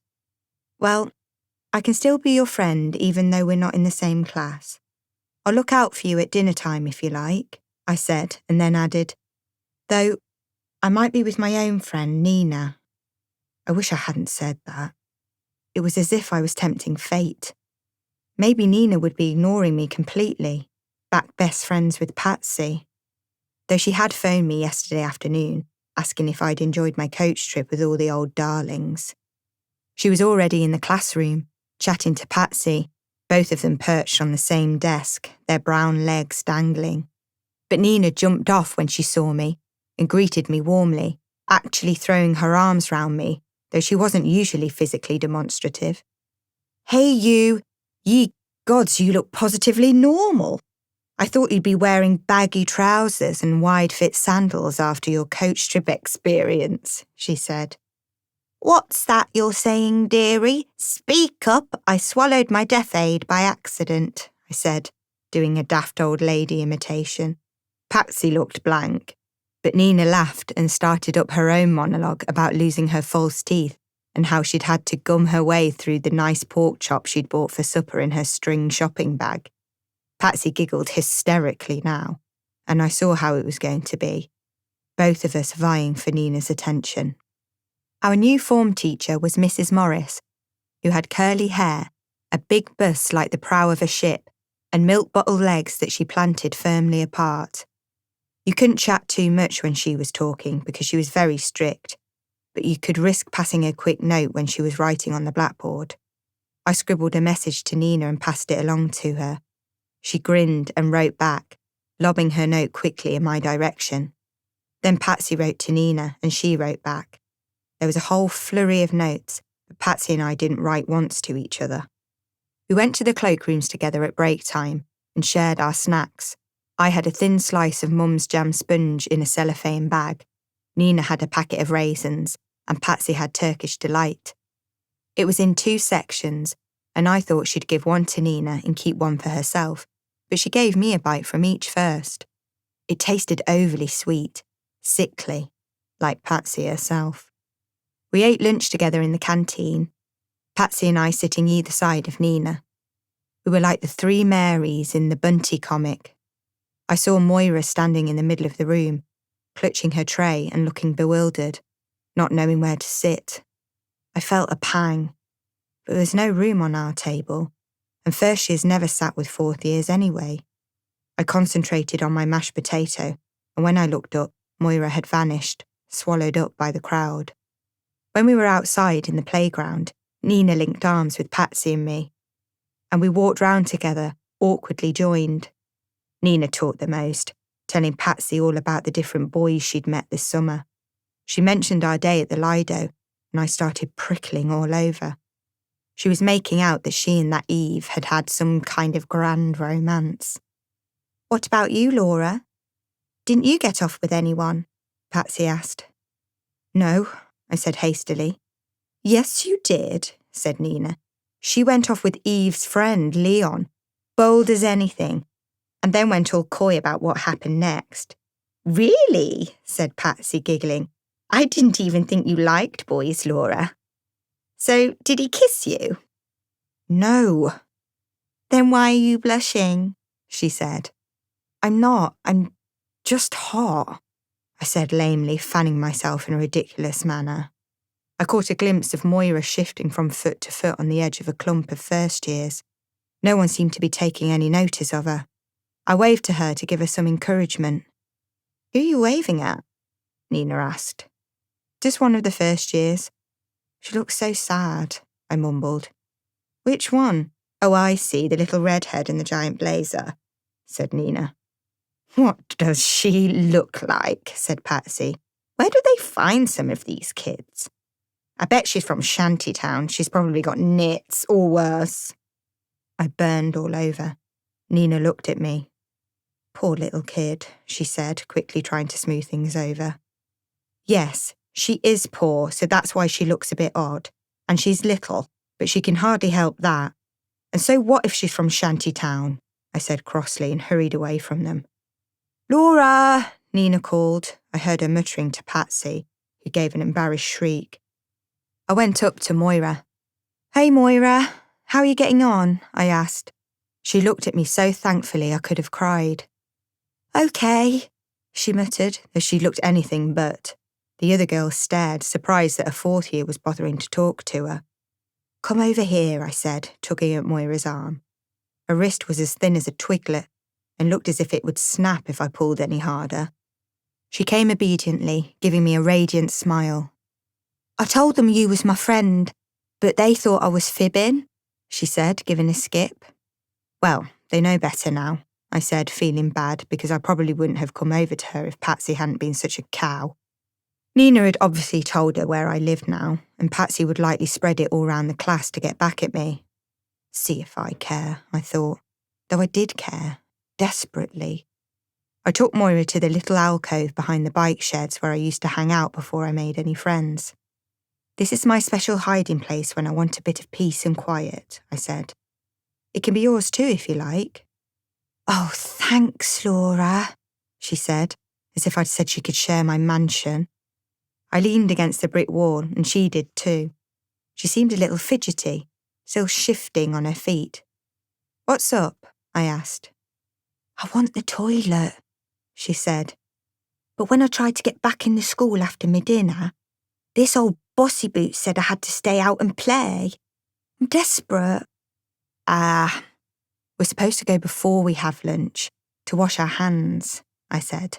"Well, I can still be your friend even though we're not in the same class. I'll look out for you at dinner time if you like," I said, and then added, "though I might be with my own friend, Nina." I wish I hadn't said that. It was as if I was tempting fate. Maybe Nina would be ignoring me completely, back best friends with Patsy. Though she had phoned me yesterday afternoon, asking if I'd enjoyed my coach trip with all the old darlings. She was already in the classroom, chatting to Patsy, both of them perched on the same desk, their brown legs dangling. But Nina jumped off when she saw me and greeted me warmly, actually throwing her arms round me, though she wasn't usually physically demonstrative. "Hey you! Ye gods, you look positively normal. I thought you'd be wearing baggy trousers and wide-fit sandals after your coach trip experience," she said. "What's that you're saying, dearie? Speak up. I swallowed my death aid by accident," I said, doing a daft old lady imitation. Patsy looked blank, but Nina laughed and started up her own monologue about losing her false teeth and how she'd had to gum her way through the nice pork chop she'd bought for supper in her string shopping bag. Patsy giggled hysterically now, and I saw how it was going to be, both of us vying for Nina's attention. Our new form teacher was Mrs. Morris, who had curly hair, a big bust like the prow of a ship, and milk bottle legs that she planted firmly apart. You couldn't chat too much when she was talking because she was very strict, but you could risk passing a quick note when she was writing on the blackboard. I scribbled a message to Nina and passed it along to her. She grinned and wrote back, lobbing her note quickly in my direction. Then Patsy wrote to Nina and she wrote back. There was a whole flurry of notes, but Patsy and I didn't write once to each other. We went to the cloakrooms together at break time and shared our snacks. I had a thin slice of Mum's jam sponge in a cellophane bag. Nina had a packet of raisins, and Patsy had Turkish Delight. It was in 2 sections, and I thought she'd give one to Nina and keep one for herself, but she gave me a bite from each first. It tasted overly sweet, sickly, like Patsy herself. We ate lunch together in the canteen, Patsy and I sitting either side of Nina. We were like the 3 Marys in the Bunty comic. I saw Moira standing in the middle of the room, clutching her tray and looking bewildered, not knowing where to sit. I felt a pang, but there was no room on our table, and first years never sat with 4th years anyway. I concentrated on my mashed potato, and when I looked up, Moira had vanished, swallowed up by the crowd. When we were outside in the playground, Nina linked arms with Patsy and me, and we walked round together, awkwardly joined. Nina talked the most, telling Patsy all about the different boys she'd met this summer. She mentioned our day at the Lido, and I started prickling all over. She was making out that she and that Eve had had some kind of grand romance. "What about you, Laura? Didn't you get off with anyone?" Patsy asked. "No," I said hastily. "Yes, you did," said Nina. "She went off with Eve's friend, Leon, bold as anything, and then went all coy about what happened next." "Really?" said Patsy, giggling. "I didn't even think you liked boys, Laura." "So, did he kiss you?" "No." "Then why are you blushing?" she said. "I'm not. I'm just hot," I said lamely, fanning myself in a ridiculous manner. I caught a glimpse of Moira shifting from foot to foot on the edge of a clump of first years. No one seemed to be taking any notice of her. I waved to her to give her some encouragement. "Who are you waving at?" Nina asked. "Just one of the first years. She looks so sad," I mumbled. "Which one?" "Oh, I see, the little redhead in the giant blazer," said Nina. "What does she look like?" said Patsy. "Where do they find some of these kids? I bet she's from Shantytown. She's probably got nits or worse." I burned all over. Nina looked at me. "Poor little kid," she said, quickly trying to smooth things over. "Yes, she is poor, so that's why she looks a bit odd. And she's little, but she can hardly help that. And so what if she's from Shantytown?" I said crossly and hurried away from them. "Laura!" Nina called. I heard her muttering to Patsy, who gave an embarrassed shriek. I went up to Moira. "Hey, Moira, how are you getting on?" I asked. She looked at me so thankfully I could have cried. "Okay," she muttered, as she looked anything but. The other girls stared, surprised that a 4th year was bothering to talk to her. "Come over here," I said, tugging at Moira's arm. Her wrist was as thin as a twiglet and looked as if it would snap if I pulled any harder. She came obediently, giving me a radiant smile. "I told them you was my friend, but they thought I was fibbing," she said, giving a skip. "Well, they know better now," I said, feeling bad because I probably wouldn't have come over to her if Patsy hadn't been such a cow. Nina had obviously told her where I lived now, and Patsy would likely spread it all round the class to get back at me. See if I care, I thought, though I did care, desperately. I took Moira to the little alcove behind the bike sheds where I used to hang out before I made any friends. "This is my special hiding place when I want a bit of peace and quiet," I said. "It can be yours too if you like." "Oh, thanks, Laura," she said, as if I'd said she could share my mansion. I leaned against the brick wall, and she did too. She seemed a little fidgety, still shifting on her feet. "What's up?" I asked. "I want the toilet," she said. "But when I tried to get back in the school after my dinner, this old bossy boot said I had to stay out and play. I'm desperate." "Ah, We're supposed to go before we have lunch, to wash our hands, I said.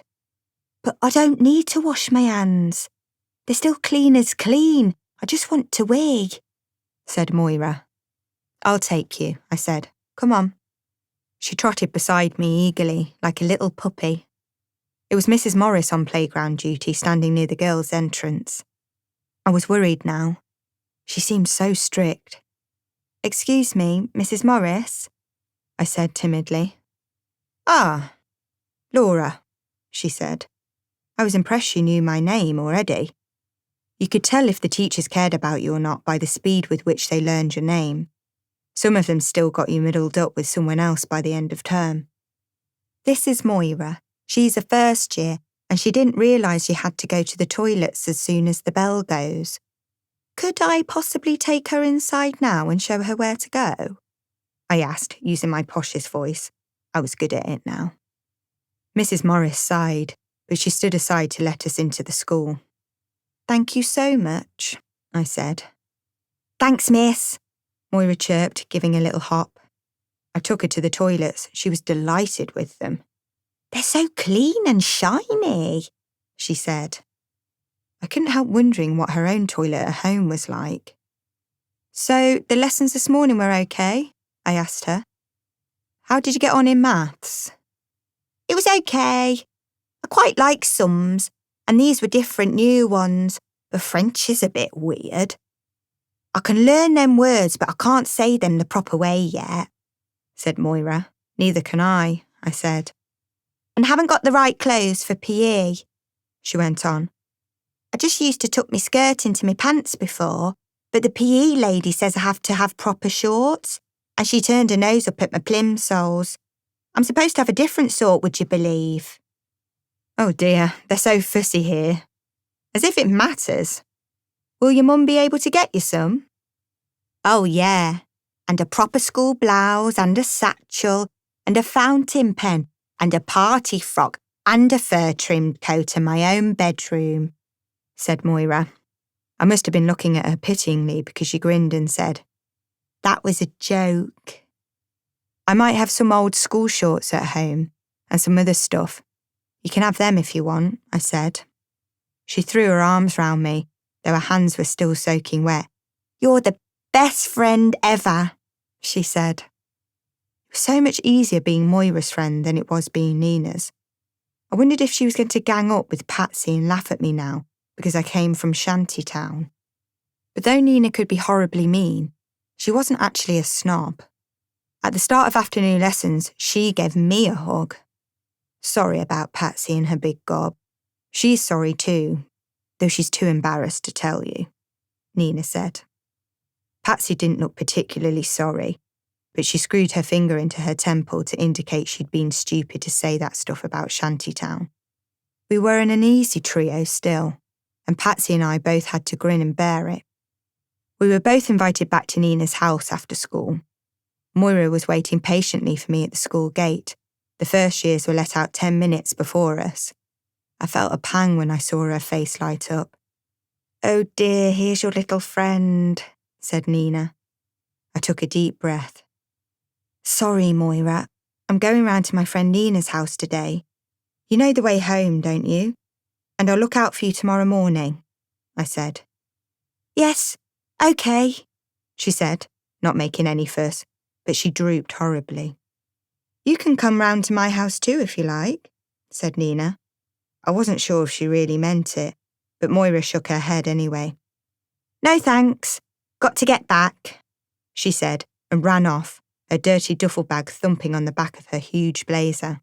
But I don't need to wash my hands. They're still clean as clean. I just want to wee, said Moira. I'll take you, I said. Come on. She trotted beside me eagerly, like a little puppy. It was Mrs. Morris on playground duty, standing near the girls' entrance. I was worried now. She seemed so strict. Excuse me, Mrs. Morris? I said timidly. Ah, Laura, she said. I was impressed she knew my name already. You could tell if the teachers cared about you or not by the speed with which they learned your name. Some of them still got you middled up with someone else by the end of term. This is Moira. She's a first year, and she didn't realise you had to go to the toilets as soon as the bell goes. Could I possibly take her inside now and show her where to go? I asked, using my poshest voice. I was good at it now. Mrs. Morris sighed, but she stood aside to let us into the school. Thank you so much, I said. Thanks, miss, Moira chirped, giving a little hop. I took her to the toilets. She was delighted with them. They're so clean and shiny, she said. I couldn't help wondering what her own toilet at home was like. So, the lessons this morning were okay? I asked her. How did you get on in maths? It was okay. I quite like sums, and these were different new ones, but French is a bit weird. I can learn them words, but I can't say them the proper way yet, said Moira. Neither can I said. And haven't got the right clothes for PE, she went on. I just used to tuck my skirt into my pants before, but the PE lady says I have to have proper shorts, and she turned her nose up at my plimsolls. I'm supposed to have a different sort, would you believe? Oh dear, they're so fussy here. As if it matters. Will your mum be able to get you some? Oh yeah, and a proper school blouse and a satchel and a fountain pen and a party frock and a fur-trimmed coat in my own bedroom, said Moira. I must have been looking at her pityingly because she grinned and said, That was a joke. I might have some old school shorts at home and some other stuff. You can have them if you want, I said. She threw her arms round me, though her hands were still soaking wet. You're the best friend ever, she said. It was so much easier being Moira's friend than it was being Nina's. I wondered if she was going to gang up with Patsy and laugh at me now because I came from Shantytown. But though Nina could be horribly mean, she wasn't actually a snob. At the start of afternoon lessons, she gave me a hug. Sorry about Patsy and her big gob. She's sorry too, though she's too embarrassed to tell you, Nina said. Patsy didn't look particularly sorry, but she screwed her finger into her temple to indicate she'd been stupid to say that stuff about Shantytown. We were an uneasy trio still, and Patsy and I both had to grin and bear it. We were both invited back to Nina's house after school. Moira was waiting patiently for me at the school gate. The first years were let out 10 minutes before us. I felt a pang when I saw her face light up. Oh dear, here's your little friend, said Nina. I took a deep breath. Sorry, Moira. I'm going round to my friend Nina's house today. You know the way home, don't you? And I'll look out for you tomorrow morning, I said. Yes, okay, she said, not making any fuss, but she drooped horribly. You can come round to my house too if you like, said Nina. I wasn't sure if she really meant it, but Moira shook her head anyway. No thanks, got to get back, she said, and ran off, her dirty duffel bag thumping on the back of her huge blazer.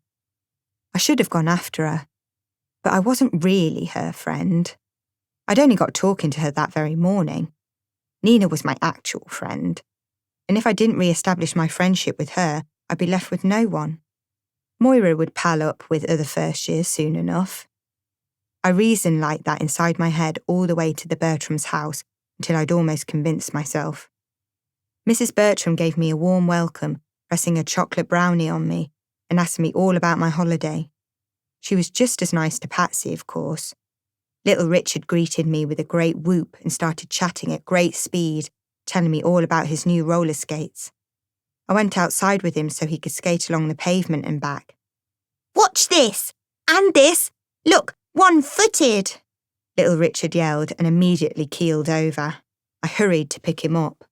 I should have gone after her, but I wasn't really her friend. I'd only got talking to her that very morning. Nina was my actual friend, and if I didn't re-establish my friendship with her, I'd be left with no one. Moira would pal up with other first years soon enough. I reasoned like that inside my head all the way to the Bertram's house until I'd almost convinced myself. Mrs. Bertram gave me a warm welcome, pressing a chocolate brownie on me and asking me all about my holiday. She was just as nice to Patsy, of course. Little Richard greeted me with a great whoop and started chatting at great speed, telling me all about his new roller skates. I went outside with him so he could skate along the pavement and back. "Watch this! And this! Look, one-footed!" Little Richard yelled and immediately keeled over. I hurried to pick him up.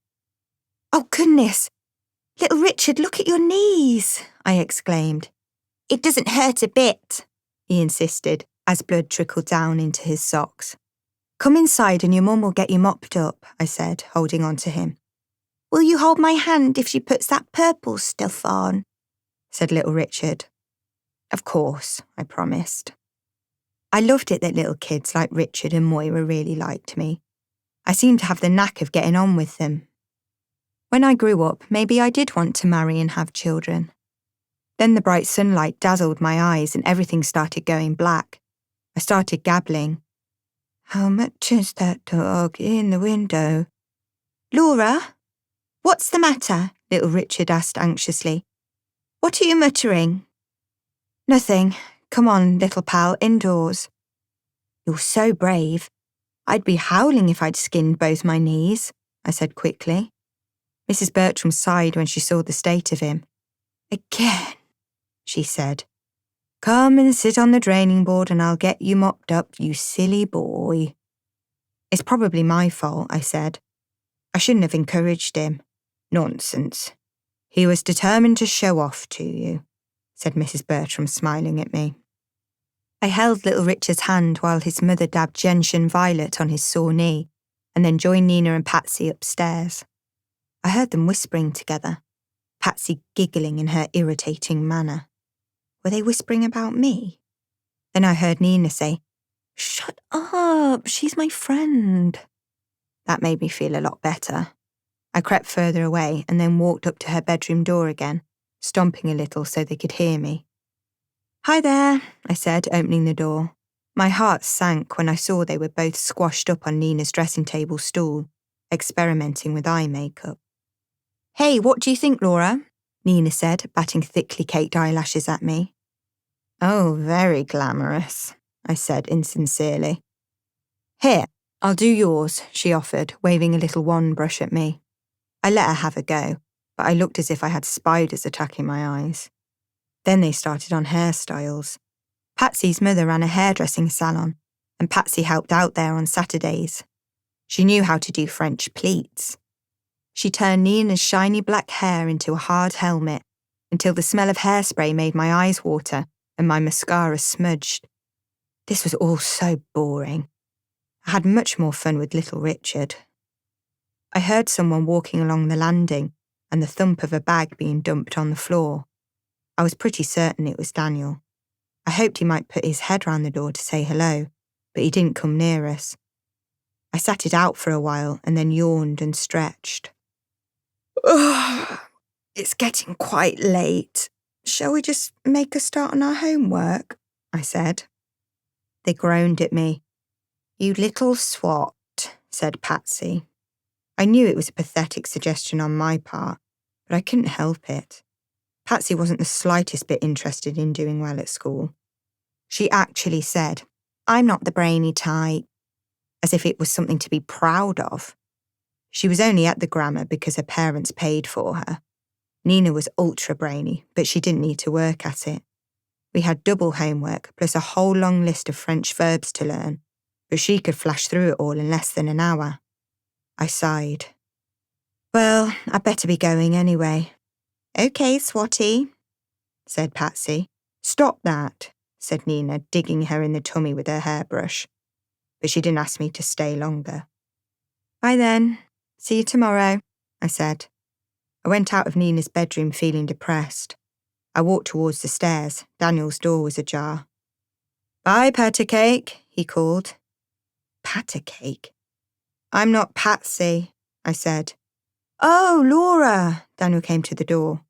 "Oh, goodness! Little Richard, look at your knees!" I exclaimed. "It doesn't hurt a bit," he insisted as blood trickled down into his socks. "Come inside and your mum will get you mopped up," I said, holding on to him. "Will you hold my hand if she puts that purple stuff on?" said little Richard. "Of course," I promised. I loved it that little kids like Richard and Moira really liked me. I seemed to have the knack of getting on with them. When I grew up, maybe I did want to marry and have children. Then the bright sunlight dazzled my eyes and everything started going black. I started gabbling. "How much is that dog in the window?" "Laura, what's the matter?" little Richard asked anxiously. "What are you muttering?" "Nothing. Come on, little pal, indoors." "You're so brave." "I'd be howling if I'd skinned both my knees," I said quickly. Mrs. Bertram sighed when she saw the state of him. "Again," she said. "Come and sit on the draining board and I'll get you mopped up, you silly boy." "It's probably my fault," I said. "I shouldn't have encouraged him." "Nonsense. He was determined to show off to you," said Mrs. Bertram, smiling at me. I held little Richard's hand while his mother dabbed gentian violet on his sore knee, and then joined Nina and Patsy upstairs. I heard them whispering together, Patsy giggling in her irritating manner. Were they whispering about me? Then I heard Nina say, "Shut up, she's my friend." That made me feel a lot better. I crept further away and then walked up to her bedroom door again, stomping a little so they could hear me. "Hi there," I said, opening the door. My heart sank when I saw they were both squashed up on Nina's dressing table stool, experimenting with eye makeup. "Hey, what do you think, Laura?" Nina said, batting thickly caked eyelashes at me. "Oh, very glamorous," I said insincerely. "Here, I'll do yours," she offered, waving a little wand brush at me. I let her have a go, but I looked as if I had spiders attacking my eyes. Then they started on hairstyles. Patsy's mother ran a hairdressing salon, and Patsy helped out there on Saturdays. She knew how to do French pleats. She turned Nina's shiny black hair into a hard helmet until the smell of hairspray made my eyes water and my mascara smudged. This was all so boring. I had much more fun with little Richard. I heard someone walking along the landing and the thump of a bag being dumped on the floor. I was pretty certain it was Daniel. I hoped he might put his head round the door to say hello, but he didn't come near us. I sat it out for a while and then yawned and stretched. "Ugh, it's getting quite late. Shall we just make a start on our homework?" I said. They groaned at me. "You little swat," said Patsy. I knew it was a pathetic suggestion on my part, but I couldn't help it. Patsy wasn't the slightest bit interested in doing well at school. She actually said, "I'm not the brainy type," as if it was something to be proud of. She was only at the grammar because her parents paid for her. Nina was ultra brainy, but she didn't need to work at it. We had double homework plus a whole long list of French verbs to learn, but she could flash through it all in less than an hour. I sighed. "Well, I'd better be going anyway." "Okay, Swatty," said Patsy. "Stop that," said Nina, digging her in the tummy with her hairbrush. But she didn't ask me to stay longer. "Bye then. See you tomorrow," I said. I went out of Nina's bedroom feeling depressed. I walked towards the stairs. Daniel's door was ajar. "Bye, Patacake," he called. Patacake? "I'm not Patsy," I said. "Oh, Laura!" Daniel came to the door.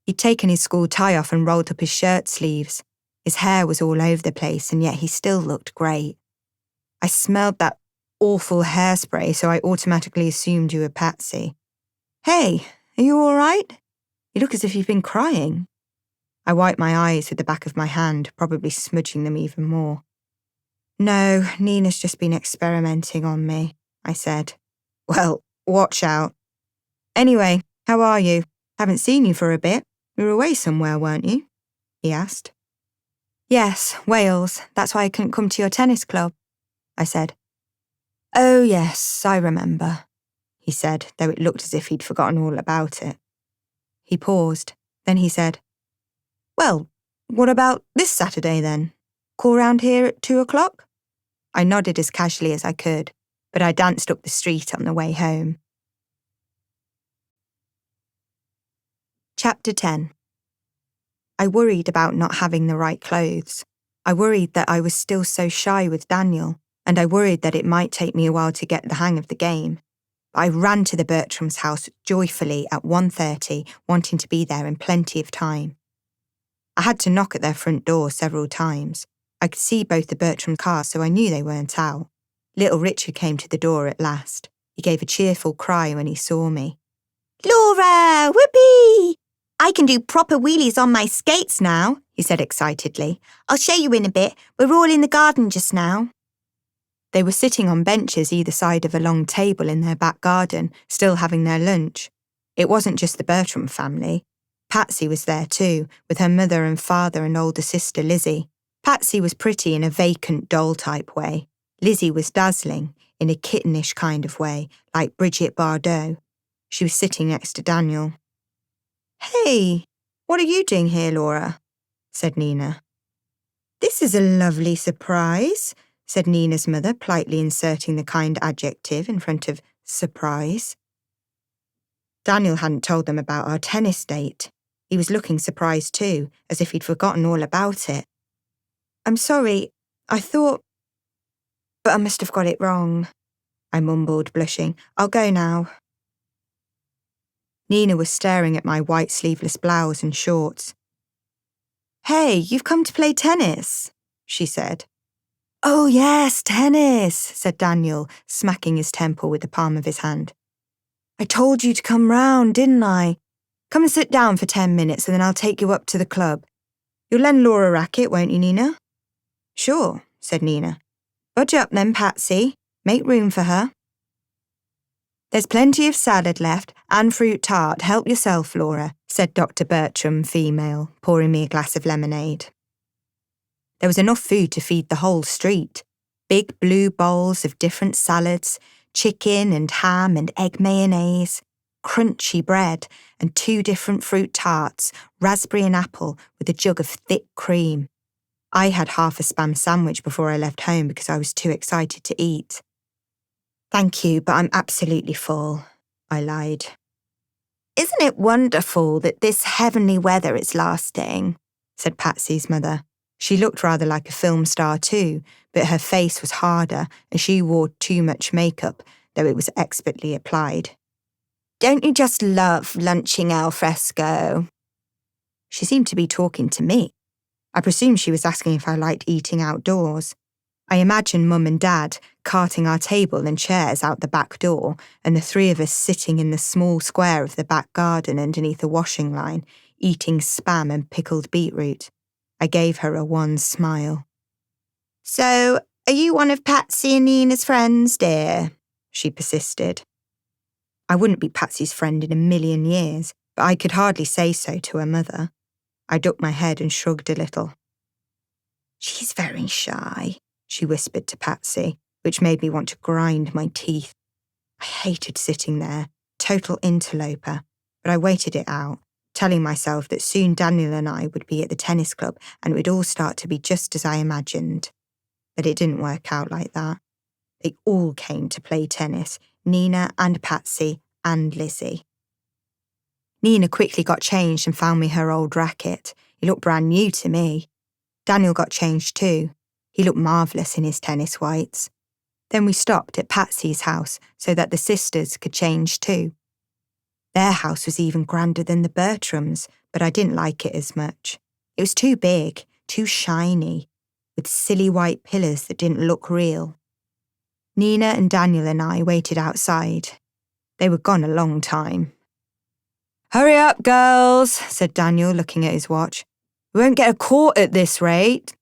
He'd taken his school tie off and rolled up his shirt sleeves. His hair was all over the place, and yet he still looked great. I smelled that awful hairspray, so I automatically assumed you were Patsy. "Hey, are you all right? You look as if you've been crying." I wiped my eyes with the back of my hand, probably smudging them even more. "No, Nina's just been experimenting on me," I said. "Well, watch out. Anyway, how are you? Haven't seen you for a bit. You were away somewhere, weren't you? He asked. Yes, Wales. That's why I couldn't come to your tennis club, I said. Oh, yes, I remember, he said, though it looked as if he'd forgotten all about it. He paused. Then he said, Well, what about this Saturday then? Call round here at 2:00? I nodded as casually as I could, but I danced up the street on the way home. Chapter 10. I worried about not having the right clothes. I worried that I was still so shy with Daniel, and I worried that it might take me a while to get the hang of the game. But I ran to the Bertrams' house joyfully at 1:30, wanting to be there in plenty of time. I had to knock at their front door several times. I could see both the Bertram cars, so I knew they weren't out. Little Richard came to the door at last. He gave a cheerful cry when he saw me. Laura, whoopee! I can do proper wheelies on my skates now, he said excitedly. I'll show you in a bit. We're all in the garden just now. They were sitting on benches either side of a long table in their back garden, still having their lunch. It wasn't just the Bertram family. Patsy was there too, with her mother and father and older sister Lizzie. Patsy was pretty in a vacant doll-type way. Lizzie was dazzling, in a kittenish kind of way, like Bridget Bardot. She was sitting next to Daniel. Hey, what are you doing here, Laura? Said Nina. This is a lovely surprise, said Nina's mother, politely inserting the kind adjective in front of surprise. Daniel hadn't told them about our tennis date. He was looking surprised too, as if he'd forgotten all about it. I'm sorry, I thought... But I must have got it wrong, I mumbled, blushing. I'll go now. Nina was staring at my white sleeveless blouse and shorts. Hey, you've come to play tennis, she said. Oh yes, tennis, said Daniel, smacking his temple with the palm of his hand. I told you to come round, didn't I? Come and sit down for 10 minutes and then I'll take you up to the club. You'll lend Laura a racket, won't you, Nina? Sure, said Nina. Budge up then, Patsy. Make room for her. There's plenty of salad left and fruit tart. Help yourself, Laura, said Dr. Bertram, female, pouring me a glass of lemonade. There was enough food to feed the whole street. Big blue bowls of different salads, chicken and ham and egg mayonnaise, crunchy bread and 2 different fruit tarts, raspberry and apple with a jug of thick cream. I had half a Spam sandwich before I left home because I was too excited to eat. Thank you, but I'm absolutely full, I lied. Isn't it wonderful that this heavenly weather is lasting? Said Patsy's mother. She looked rather like a film star too, but her face was harder and she wore too much makeup, though it was expertly applied. Don't you just love lunching al fresco? She seemed to be talking to me. I presumed she was asking if I liked eating outdoors. I imagined Mum and Dad carting our table and chairs out the back door and the 3 of us sitting in the small square of the back garden underneath a washing line, eating Spam and pickled beetroot. I gave her a wan smile. So, are you one of Patsy and Nina's friends, dear? She persisted. I wouldn't be Patsy's friend in a million years, but I could hardly say so to her mother. I ducked my head and shrugged a little. She's very shy, she whispered to Patsy, which made me want to grind my teeth. I hated sitting there, total interloper, but I waited it out, telling myself that soon Daniel and I would be at the tennis club and it would all start to be just as I imagined. But it didn't work out like that. They all came to play tennis, Nina and Patsy and Lizzie. Nina quickly got changed and found me her old racket. It looked brand new to me. Daniel got changed too. He looked marvellous in his tennis whites. Then we stopped at Patsy's house so that the sisters could change too. Their house was even grander than the Bertrams, but I didn't like it as much. It was too big, too shiny, with silly white pillars that didn't look real. Nina and Daniel and I waited outside. They were gone a long time. Hurry up, girls, said Daniel, looking at his watch. We won't get a court at this rate.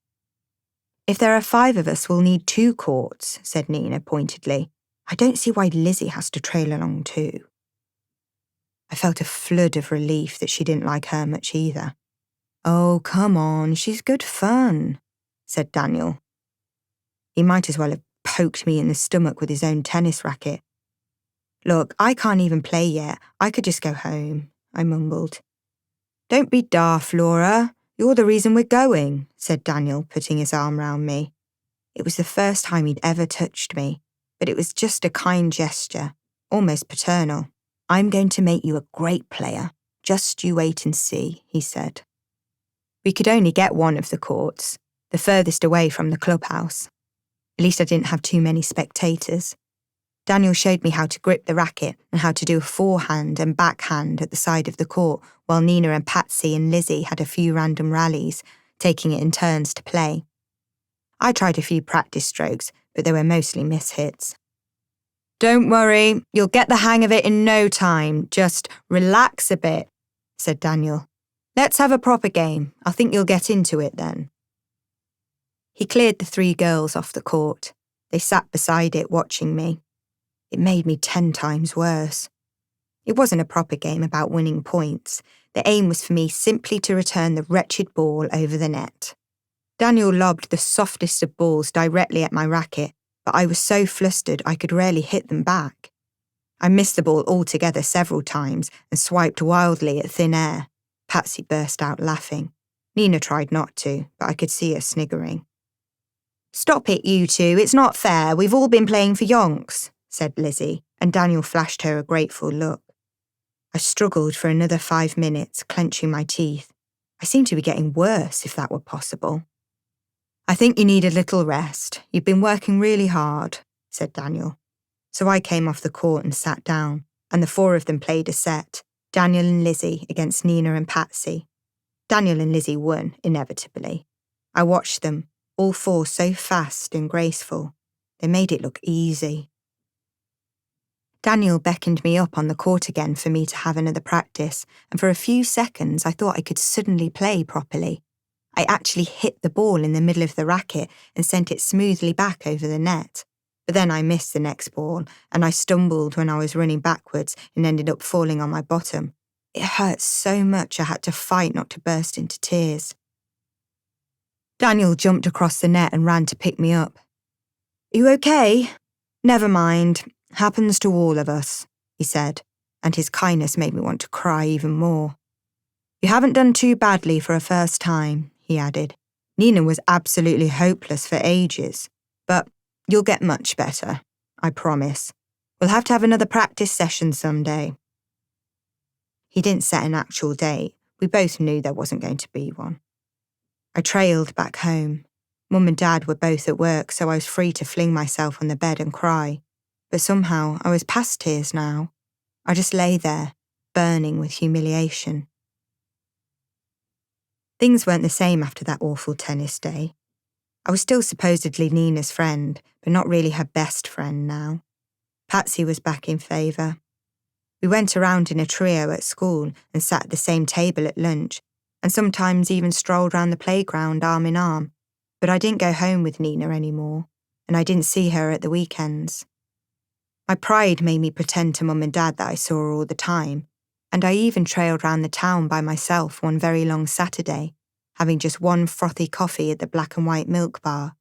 If there are 5 of us, we'll need 2 courts, said Nina pointedly. I don't see why Lizzie has to trail along too. I felt a flood of relief that she didn't like her much either. "Oh, come on, she's good fun," said Daniel. He might as well have poked me in the stomach with his own tennis racket. "Look, I can't even play yet. I could just go home," I mumbled. "Don't be daft, Laura. You're the reason we're going," said Daniel, putting his arm round me. It was the first time he'd ever touched me, but it was just a kind gesture, almost paternal. "I'm going to make you a great player. Just you wait and see," he said. We could only get one of the courts, the furthest away from the clubhouse. At least I didn't have too many spectators. Daniel showed me how to grip the racket and how to do a forehand and backhand at the side of the court, while Nina and Patsy and Lizzie had a few random rallies, taking it in turns to play. I tried a few practice strokes, but they were mostly mishits. "Don't worry, you'll get the hang of it in no time. Just relax a bit," said Daniel. "Let's have a proper game. I think you'll get into it then." He cleared the 3 girls off the court. They sat beside it watching me. It made me 10 times worse. It wasn't a proper game about winning points. The aim was for me simply to return the wretched ball over the net. Daniel lobbed the softest of balls directly at my racket, but I was so flustered I could rarely hit them back. I missed the ball altogether several times and swiped wildly at thin air. Patsy burst out laughing. Nina tried not to, but I could see her sniggering. "Stop it, you two. It's not fair. We've all been playing for yonks," said Lizzie, and Daniel flashed her a grateful look. I struggled for another 5 minutes, clenching my teeth. I seemed to be getting worse, if that were possible. "I think you need a little rest. You've been working really hard," said Daniel. So I came off the court and sat down, and the 4 of them played a set, Daniel and Lizzie against Nina and Patsy. Daniel and Lizzie won, inevitably. I watched them, all 4 so fast and graceful. They made it look easy. Daniel beckoned me up on the court again for me to have another practice, and for a few seconds I thought I could suddenly play properly. I actually hit the ball in the middle of the racket and sent it smoothly back over the net. But then I missed the next ball, and I stumbled when I was running backwards and ended up falling on my bottom. It hurt so much I had to fight not to burst into tears. Daniel jumped across the net and ran to pick me up. "You okay?" "Never mind. Happens to all of us," he said, and his kindness made me want to cry even more. "You haven't done too badly for a first time," he added. "Nina was absolutely hopeless for ages, but you'll get much better, I promise. We'll have to have another practice session someday." He didn't set an actual date. We both knew there wasn't going to be one. I trailed back home. Mum and Dad were both at work, so I was free to fling myself on the bed and cry. But somehow I was past tears now. I just lay there, burning with humiliation. Things weren't the same after that awful tennis day. I was still supposedly Nina's friend, but not really her best friend now. Patsy was back in favour. We went around in a trio at school and sat at the same table at lunch, and sometimes even strolled round the playground arm in arm. But I didn't go home with Nina anymore, and I didn't see her at the weekends. My pride made me pretend to Mum and Dad that I saw her all the time, and I even trailed round the town by myself one very long Saturday, having just one frothy coffee at the black and white milk bar.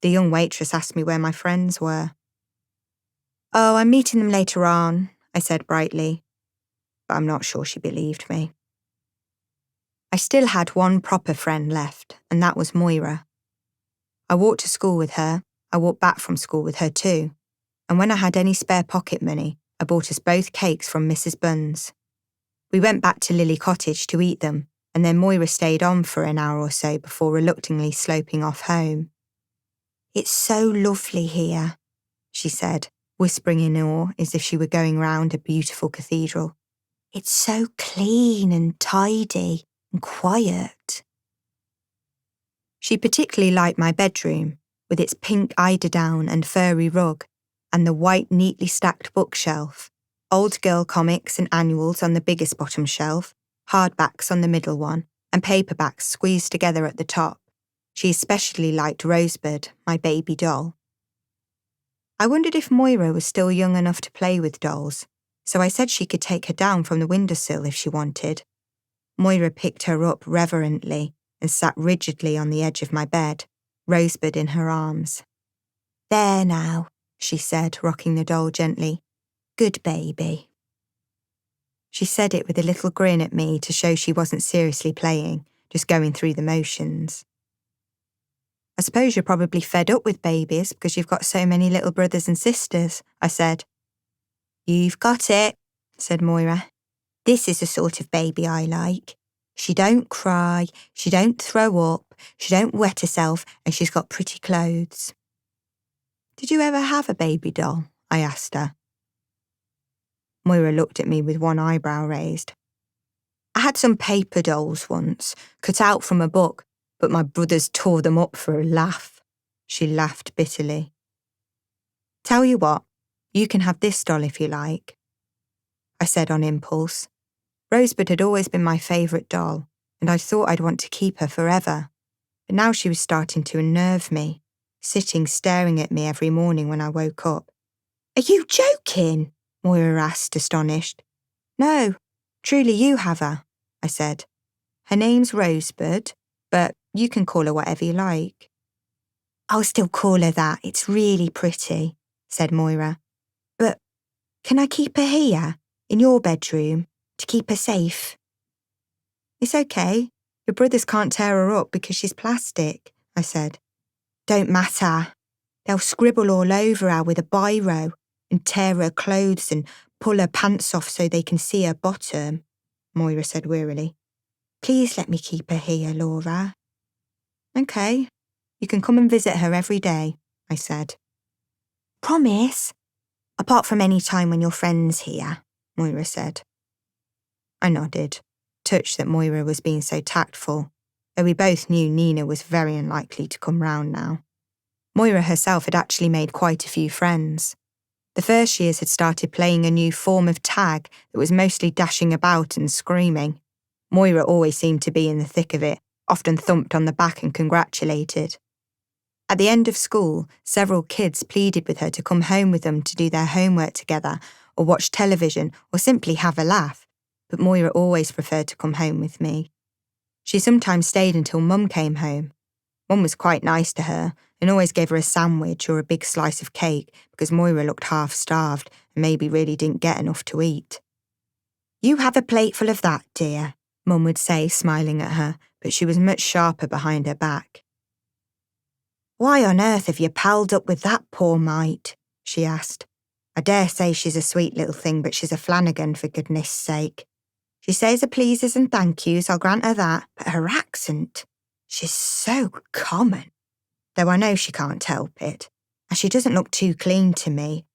The young waitress asked me where my friends were. "Oh, I'm meeting them later on," I said brightly, but I'm not sure she believed me. I still had one proper friend left, and that was Moira. I walked to school with her, I walked back from school with her too, and when I had any spare pocket money, I bought us both cakes from Mrs. Bunn's. We went back to Lily Cottage to eat them, and then Moira stayed on for an hour or so before reluctantly sloping off home. "It's so lovely here," she said, whispering in awe as if she were going round a beautiful cathedral. "It's so clean and tidy and quiet." She particularly liked my bedroom, with its pink eiderdown and furry rug, and the white, neatly stacked bookshelf, old girl comics and annuals on the biggest bottom shelf, hardbacks on the middle one, and paperbacks squeezed together at the top. She especially liked Rosebud, my baby doll. I wondered if Moira was still young enough to play with dolls, so I said she could take her down from the windowsill if she wanted. Moira picked her up reverently and sat rigidly on the edge of my bed, Rosebud in her arms. There now, she said, rocking the doll gently. Good baby. She said it with a little grin at me to show she wasn't seriously playing, just going through the motions. I suppose you're probably fed up with babies because you've got so many little brothers and sisters, I said. You've got it, said Moira. This is the sort of baby I like. She don't cry, she don't throw up, she don't wet herself, and she's got pretty clothes. Did you ever have a baby doll? I asked her. Moira looked at me with one eyebrow raised. I had some paper dolls once, cut out from a book, but my brothers tore them up for a laugh. She laughed bitterly. Tell you what, you can have this doll if you like, I said on impulse. Rosebud had always been my favourite doll, and I thought I'd want to keep her forever. But now she was starting to unnerve me, sitting staring at me every morning when I woke up. Are you joking? Moira asked, astonished. No, truly you have her, I said. Her name's Rosebud, but you can call her whatever you like. I'll still call her that, it's really pretty, said Moira. But can I keep her here, in your bedroom, to keep her safe? It's okay. Your brothers can't tear her up because she's plastic, I said. Don't matter. They'll scribble all over her with a biro and tear her clothes and pull her pants off so they can see her bottom, Moira said wearily. Please let me keep her here, Laura. Okay. You can come and visit her every day, I said. Promise? Apart from any time when your friend's here, Moira said. I nodded, touched that Moira was being so tactful, though we both knew Nina was very unlikely to come round now. Moira herself had actually made quite a few friends. The first years had started playing a new form of tag that was mostly dashing about and screaming. Moira always seemed to be in the thick of it, often thumped on the back and congratulated. At the end of school, several kids pleaded with her to come home with them to do their homework together, or watch television, or simply have a laugh, but Moira always preferred to come home with me. She sometimes stayed until Mum came home. Mum was quite nice to her, and always gave her a sandwich or a big slice of cake because Moira looked half-starved and maybe really didn't get enough to eat. You have a plateful of that, dear, Mum would say, smiling at her, but she was much sharper behind her back. Why on earth have you palled up with that poor mite? She asked. I dare say she's a sweet little thing, but she's a Flanagan, for goodness sake. She says her pleases and thank yous, I'll grant her that, but her accent, she's so common. Though I know she can't help it, and she doesn't look too clean to me.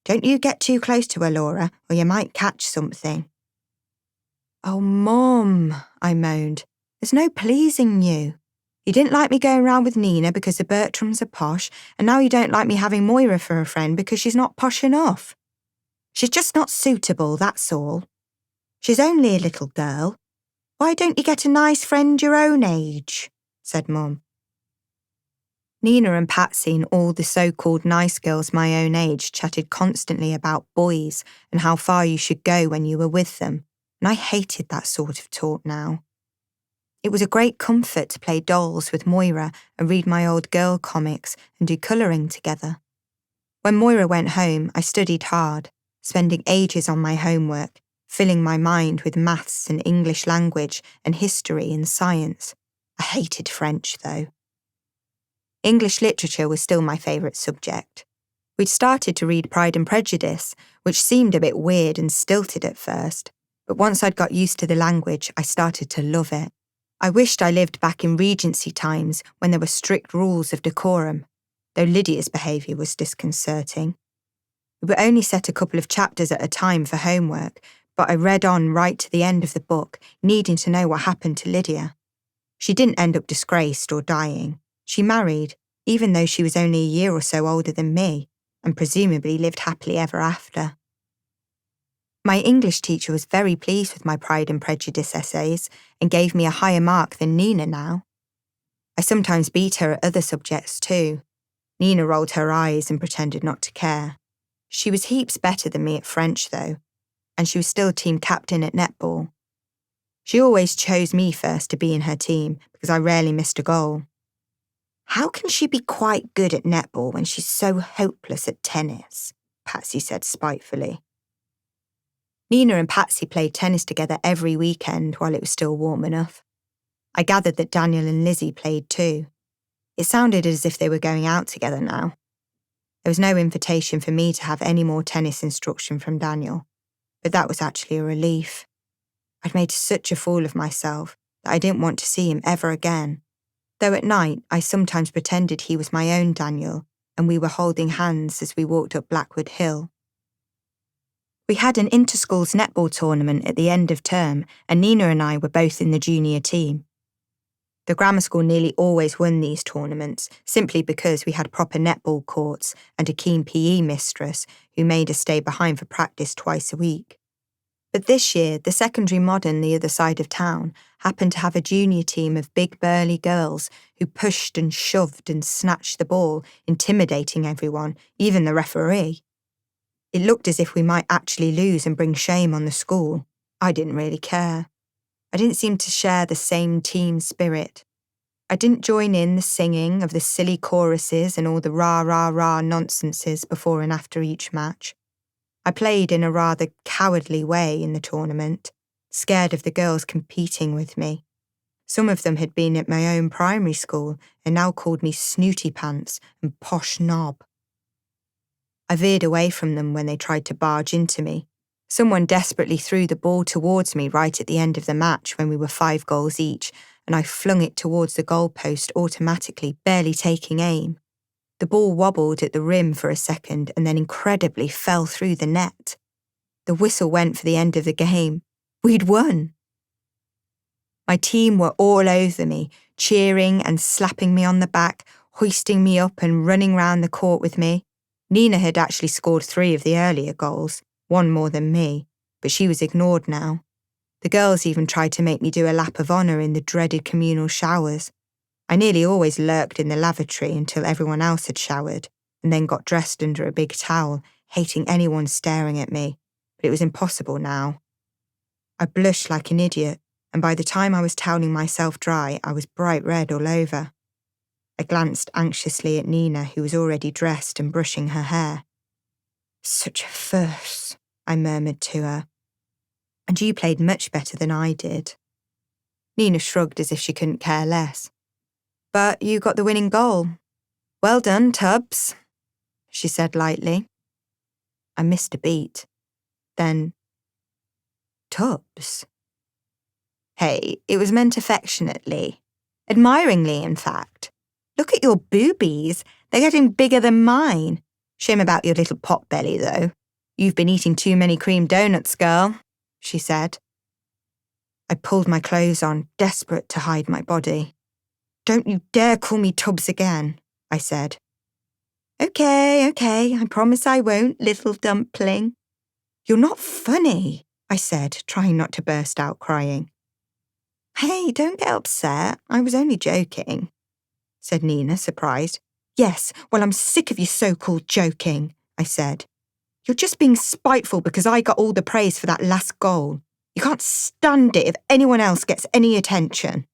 Don't you get too close to her, Laura, or you might catch something. Oh, Mum, I moaned. There's no pleasing you. You didn't like me going round with Nina because the Bertrams are posh, and now you don't like me having Moira for a friend because she's not posh enough. She's just not suitable, that's all. She's only a little girl. Why don't you get a nice friend your own age? Said Mum. Nina and Patsy and all the so-called nice girls my own age chatted constantly about boys and how far you should go when you were with them, and I hated that sort of talk now. It was a great comfort to play dolls with Moira and read my old girl comics and do colouring together. When Moira went home, I studied hard, spending ages on my homework, filling my mind with maths and English language and history and science. I hated French, though. English literature was still my favourite subject. We'd started to read Pride and Prejudice, which seemed a bit weird and stilted at first, but once I'd got used to the language, I started to love it. I wished I lived back in Regency times when there were strict rules of decorum, though Lydia's behaviour was disconcerting. We were only set a couple of chapters at a time for homework, but I read on right to the end of the book, needing to know what happened to Lydia. She didn't end up disgraced or dying. She married, even though she was only a year or so older than me, and presumably lived happily ever after. My English teacher was very pleased with my Pride and Prejudice essays and gave me a higher mark than Nina now. I sometimes beat her at other subjects too. Nina rolled her eyes and pretended not to care. She was heaps better than me at French though. and she was still team captain at netball. She always chose me first to be in her team because I rarely missed a goal. How can she be quite good at netball when she's so hopeless at tennis? Patsy said spitefully. Nina and Patsy played tennis together every weekend while it was still warm enough. I gathered that Daniel and Lizzie played too. It sounded as if they were going out together now. There was no invitation for me to have any more tennis instruction from Daniel, but that was actually a relief. I'd made such a fool of myself that I didn't want to see him ever again. Though at night, I sometimes pretended he was my own Daniel, and we were holding hands as we walked up Blackwood Hill. We had an inter-schools netball tournament at the end of term, and Nina and I were both in the junior team. The grammar school nearly always won these tournaments, simply because we had proper netball courts and a keen PE mistress who made us stay behind for practice twice a week. But this year, the secondary modern the other side of town happened to have a junior team of big burly girls who pushed and shoved and snatched the ball, intimidating everyone, even the referee. It looked as if we might actually lose and bring shame on the school. I didn't really care. I didn't seem to share the same team spirit. I didn't join in the singing of the silly choruses and all the rah-rah-rah nonsenses before and after each match. I played in a rather cowardly way in the tournament, scared of the girls competing with me. Some of them had been at my own primary school and now called me snooty pants and posh knob. I veered away from them when they tried to barge into me. Someone desperately threw the ball towards me right at the end of the match when we were 5 goals each, and I flung it towards the goalpost automatically, barely taking aim. The ball wobbled at the rim for a second and then incredibly fell through the net. The whistle went for the end of the game. We'd won. My team were all over me, cheering and slapping me on the back, hoisting me up and running round the court with me. Nina had actually scored 3 of the earlier goals, 1 more than me, but she was ignored now. The girls even tried to make me do a lap of honour in the dreaded communal showers. I nearly always lurked in the lavatory until everyone else had showered, and then got dressed under a big towel, hating anyone staring at me, but it was impossible now. I blushed like an idiot, and by the time I was toweling myself dry, I was bright red all over. I glanced anxiously at Nina, who was already dressed and brushing her hair. "Such a fuss," I murmured to her. "And you played much better than I did." Nina shrugged as if she couldn't care less. "But you got the winning goal. Well done, Tubbs," she said lightly. I missed a beat. Then, "Tubbs?" Hey, it was meant affectionately. Admiringly, in fact. "Look at your boobies. They're getting bigger than mine. Shame about your little pot belly, though. You've been eating too many cream donuts, girl," she said. I pulled my clothes on, desperate to hide my body. "Don't you dare call me Tubbs again," I said. Okay, I promise I won't, little dumpling." "You're not funny," I said, trying not to burst out crying. "Hey, don't get upset. I was only joking," said Nina, surprised. "Yes, well, I'm sick of your so-called joking," I said. "You're just being spiteful because I got all the praise for that last goal. You can't stand it if anyone else gets any attention."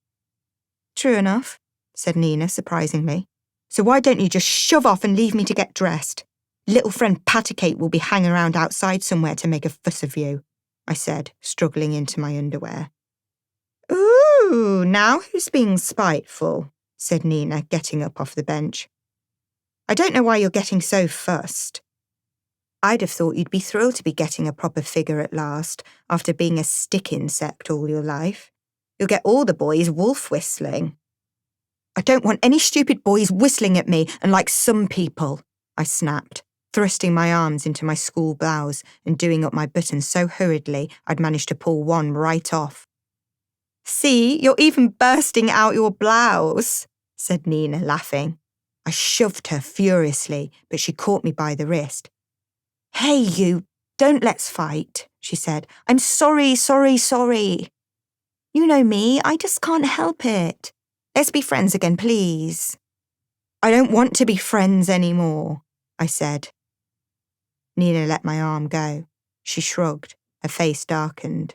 "True enough," said Nina, surprisingly. "So why don't you just shove off and leave me to get dressed? Little friend Patty-Cake will be hanging around outside somewhere to make a fuss of you," I said, struggling into my underwear. "Ooh, now who's being spiteful?" said Nina, getting up off the bench. "I don't know why you're getting so fussed. I'd have thought you'd be thrilled to be getting a proper figure at last, after being a stick insect all your life. You'll get all the boys wolf whistling." "I don't want any stupid boys whistling at me, unlike some people," I snapped, thrusting my arms into my school blouse and doing up my buttons so hurriedly I'd managed to pull one right off. "See, you're even bursting out your blouse," said Nina, laughing. I shoved her furiously, but she caught me by the wrist. "Hey, you, don't let's fight," she said. "I'm sorry. You know me, I just can't help it. Let's be friends again, please." "I don't want to be friends anymore," I said. Nina let my arm go. She shrugged. Her face darkened.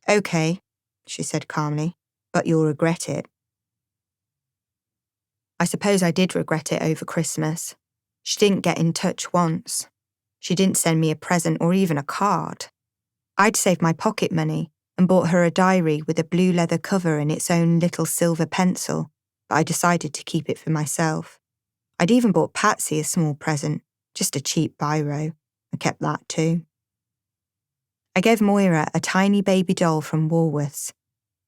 "Okay," she said calmly, "but you'll regret it." I suppose I did regret it over Christmas. She didn't get in touch once. She didn't send me a present or even a card. I'd saved my pocket money and bought her a diary with a blue leather cover and its own little silver pencil, but I decided to keep it for myself. I'd even bought Patsy a small present, just a cheap biro. I kept that too. I gave Moira a tiny baby doll from Woolworths.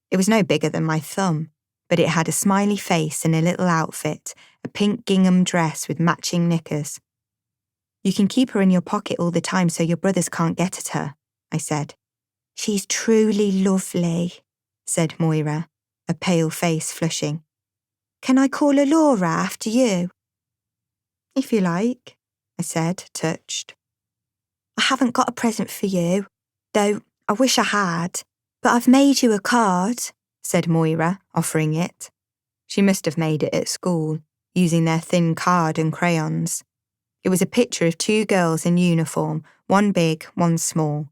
It was no bigger than my thumb, but it had a smiley face and a little outfit, a pink gingham dress with matching knickers. "You can keep her in your pocket all the time so your brothers can't get at her," I said. "She's truly lovely," said Moira, her pale face flushing. "Can I call her Laura after you?" "If you like," I said, touched. "I haven't got a present for you, though I wish I had, but I've made you a card," said Moira, offering it. She must have made it at school, using their thin card and crayons. It was a picture of two girls in uniform, one big, one small.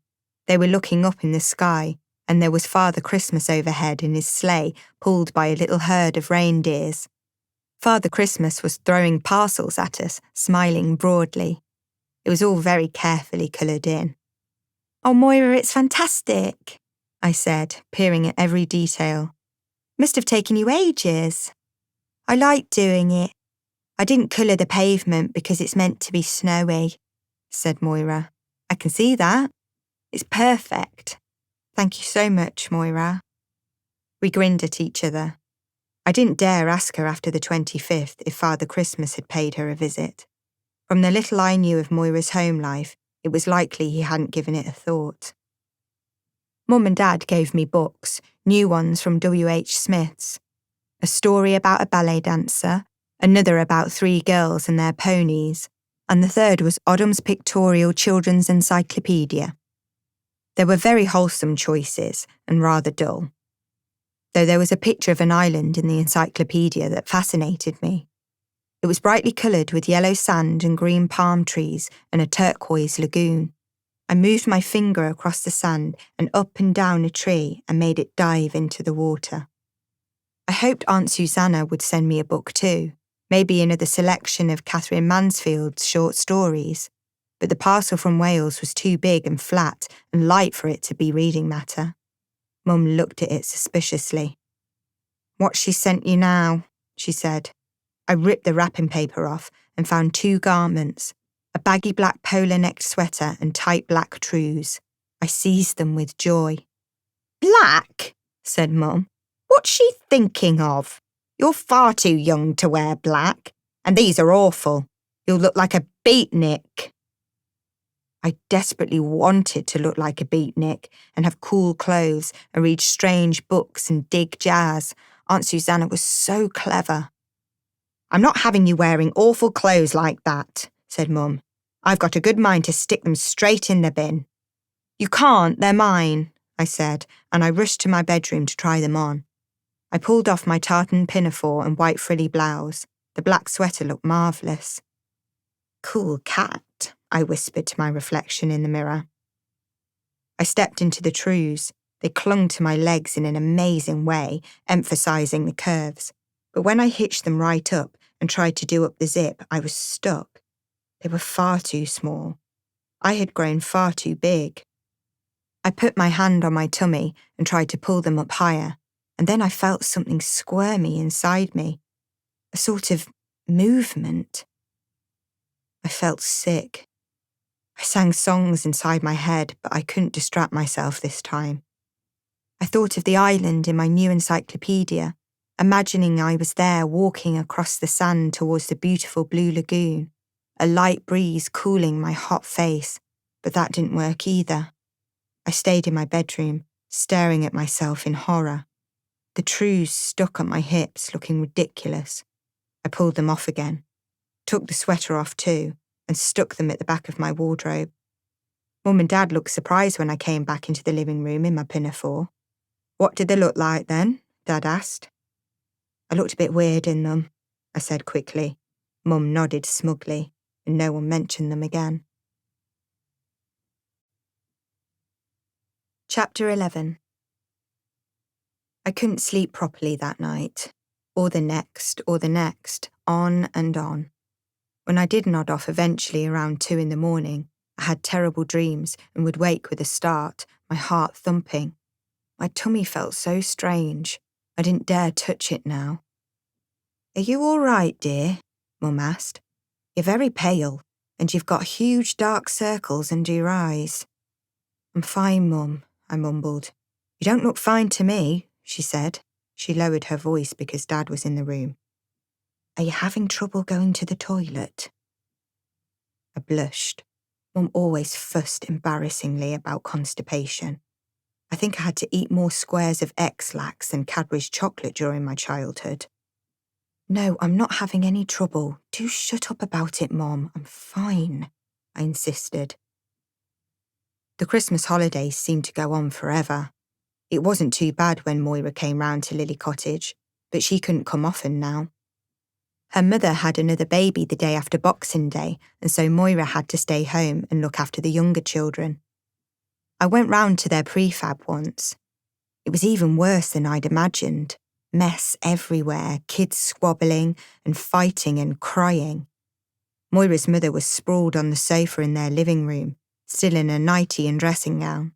They were looking up in the sky, and there was Father Christmas overhead in his sleigh, pulled by a little herd of reindeers. Father Christmas was throwing parcels at us, smiling broadly. It was all very carefully coloured in. "Oh, Moira, it's fantastic," I said, peering at every detail. "Must have taken you ages." "I like doing it. I didn't colour the pavement because it's meant to be snowy," said Moira. "I can see that. It's perfect. Thank you so much, Moira." We grinned at each other. I didn't dare ask her after the 25th if Father Christmas had paid her a visit. From the little I knew of Moira's home life, it was likely he hadn't given it a thought. Mum and Dad gave me books, new ones from W.H. Smith's. A story about a ballet dancer, another about three girls and their ponies, and the third was Odham's Pictorial Children's Encyclopedia. There were very wholesome choices and rather dull, though there was a picture of an island in the encyclopedia that fascinated me. It was brightly coloured with yellow sand and green palm trees and a turquoise lagoon. I moved my finger across the sand and up and down a tree and made it dive into the water. I hoped Aunt Susanna would send me a book too, maybe another selection of Catherine Mansfield's short stories, but the parcel from Wales was too big and flat and light for it to be reading matter. Mum looked at it suspiciously. "What's she sent you now?" she said. I ripped the wrapping paper off and found two garments, a baggy black polar-necked sweater and tight black trews. I seized them with joy. "Black?" said Mum. "What's she thinking of? You're far too young to wear black, and these are awful. You'll look like a beatnik." I desperately wanted to look like a beatnik and have cool clothes and read strange books and dig jazz. Aunt Susanna was so clever. "I'm not having you wearing awful clothes like that," said Mum. "I've got a good mind to stick them straight in the bin." "You can't, they're mine," I said, and I rushed to my bedroom to try them on. I pulled off my tartan pinafore and white frilly blouse. The black sweater looked marvellous. "Cool cat," I whispered to my reflection in the mirror. I stepped into the trews. They clung to my legs in an amazing way, emphasising the curves. But when I hitched them right up and tried to do up the zip, I was stuck. They were far too small. I had grown far too big. I put my hand on my tummy and tried to pull them up higher, and then I felt something squirmy inside me, a sort of movement. I felt sick. I sang songs inside my head, but I couldn't distract myself this time. I thought of the island in my new encyclopedia, imagining I was there walking across the sand towards the beautiful blue lagoon, a light breeze cooling my hot face, but that didn't work either. I stayed in my bedroom, staring at myself in horror. The trews stuck at my hips, looking ridiculous. I pulled them off again, took the sweater off too, and stuck them at the back of my wardrobe. Mum and Dad looked surprised when I came back into the living room in my pinafore. "What did they look like then?" Dad asked. "I looked a bit weird in them," I said quickly. Mum nodded smugly, and no one mentioned them again. Chapter 11. I couldn't sleep properly that night, or the next, on and on. When I did nod off eventually around 2 a.m, I had terrible dreams and would wake with a start, my heart thumping. My tummy felt so strange. I didn't dare touch it now. "Are you all right, dear?" Mum asked. "You're very pale, and you've got huge dark circles under your eyes." "I'm fine, Mum," I mumbled. "You don't look fine to me," she said. She lowered her voice because Dad was in the room. "Are you having trouble going to the toilet?" I blushed. Mum always fussed embarrassingly about constipation. I think I had to eat more squares of X-Lax than Cadbury's chocolate during my childhood. "No, I'm not having any trouble. Do shut up about it, Mom. I'm fine," I insisted. The Christmas holidays seemed to go on forever. It wasn't too bad when Moira came round to Lily Cottage, but she couldn't come often now. Her mother had another baby the day after Boxing Day, and so Moira had to stay home and look after the younger children. I went round to their prefab once. It was even worse than I'd imagined. Mess everywhere, kids squabbling and fighting and crying. Moira's mother was sprawled on the sofa in their living room, still in a nightie and dressing gown.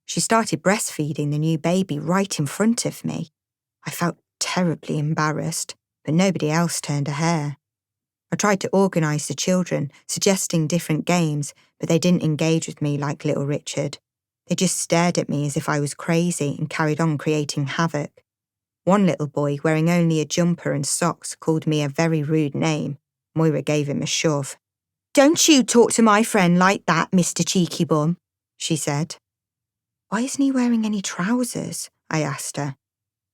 She started breastfeeding the new baby right in front of me. I felt terribly embarrassed, but nobody else turned a hair. I tried to organise the children, suggesting different games, but they didn't engage with me like little Richard. They just stared at me as if I was crazy and carried on creating havoc. One little boy, wearing only a jumper and socks, called me a very rude name. Moira gave him a shove. "Don't you talk to my friend like that, Mr. Cheeky Bum," she said. "Why isn't he wearing any trousers?" I asked her.